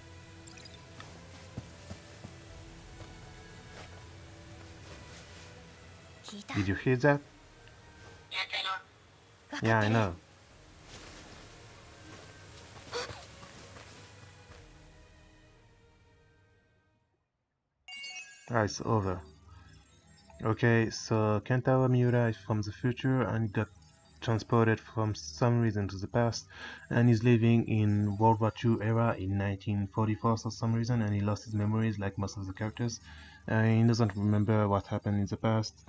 Did you hear that? Yeah, I know. Ah, it's over. Okay, so Kentaro Miura is from the future and got transported from some reason to the past, and he's living in World War II era in 1944 for some reason, and he lost his memories like most of the characters. He doesn't remember what happened in the past.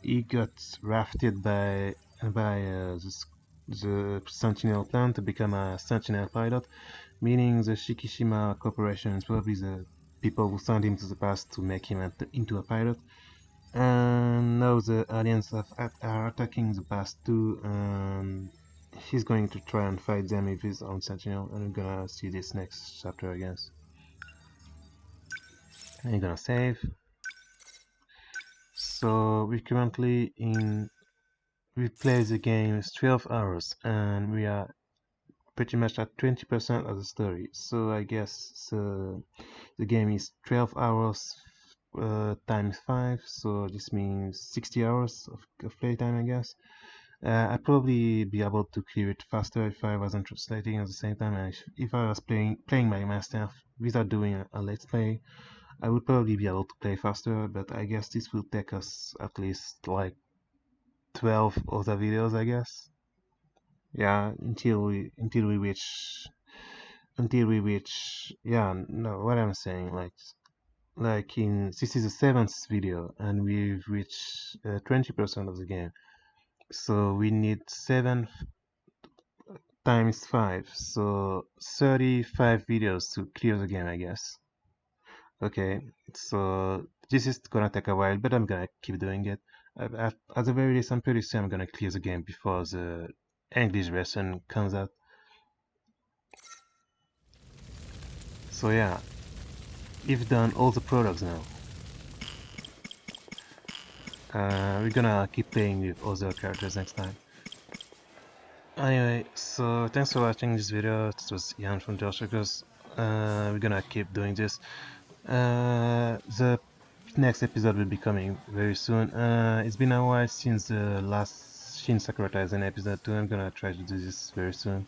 He got drafted by the Sentinel plant to become a Sentinel pilot, meaning the Shikishima Corporation is probably the people who sent him to the past to make him into a pilot. And now the aliens are attacking the past too, and he's going to try and fight them with his own Sentinel, and we're gonna see this next chapter, I guess. And you're gonna save. So we're currently we play the game 12 hours, and we are pretty much at 20% of the story. So I guess the game is 12 hours times 5, so this means 60 hours of playtime, I guess. I'd probably be able to clear it faster if I wasn't translating at the same time, and if I was playing by myself without doing a let's play, I would probably be able to play faster, but I guess this will take us at least like 12 other videos, I guess. Yeah, until we reach, yeah, no, what I'm saying, like in this is the 7th video and we've reached 20% of the game, so we need 7 times 5, so 35 videos to clear the game, I guess. Okay, so this is gonna take a while, but I'm gonna keep doing it. At the very least, I'm pretty sure I'm gonna clear the game before the English version comes out. So yeah, we've done all the products now. We're gonna keep playing with other characters next time. Anyway, so thanks for watching this video. This was Iyane from DualShockers. We're gonna keep doing this. The next episode will be coming very soon. It's been a while since the last Shin Sakura Taisen episode 2. I'm gonna try to do this very soon.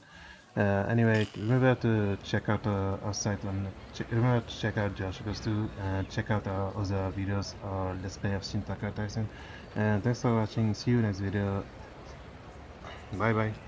Anyway, remember to check out our site remember to check out DualShockers 2 and check out our other videos or Let's Play of Shin Sakura Taisen. And thanks for watching. See you next video. Bye bye.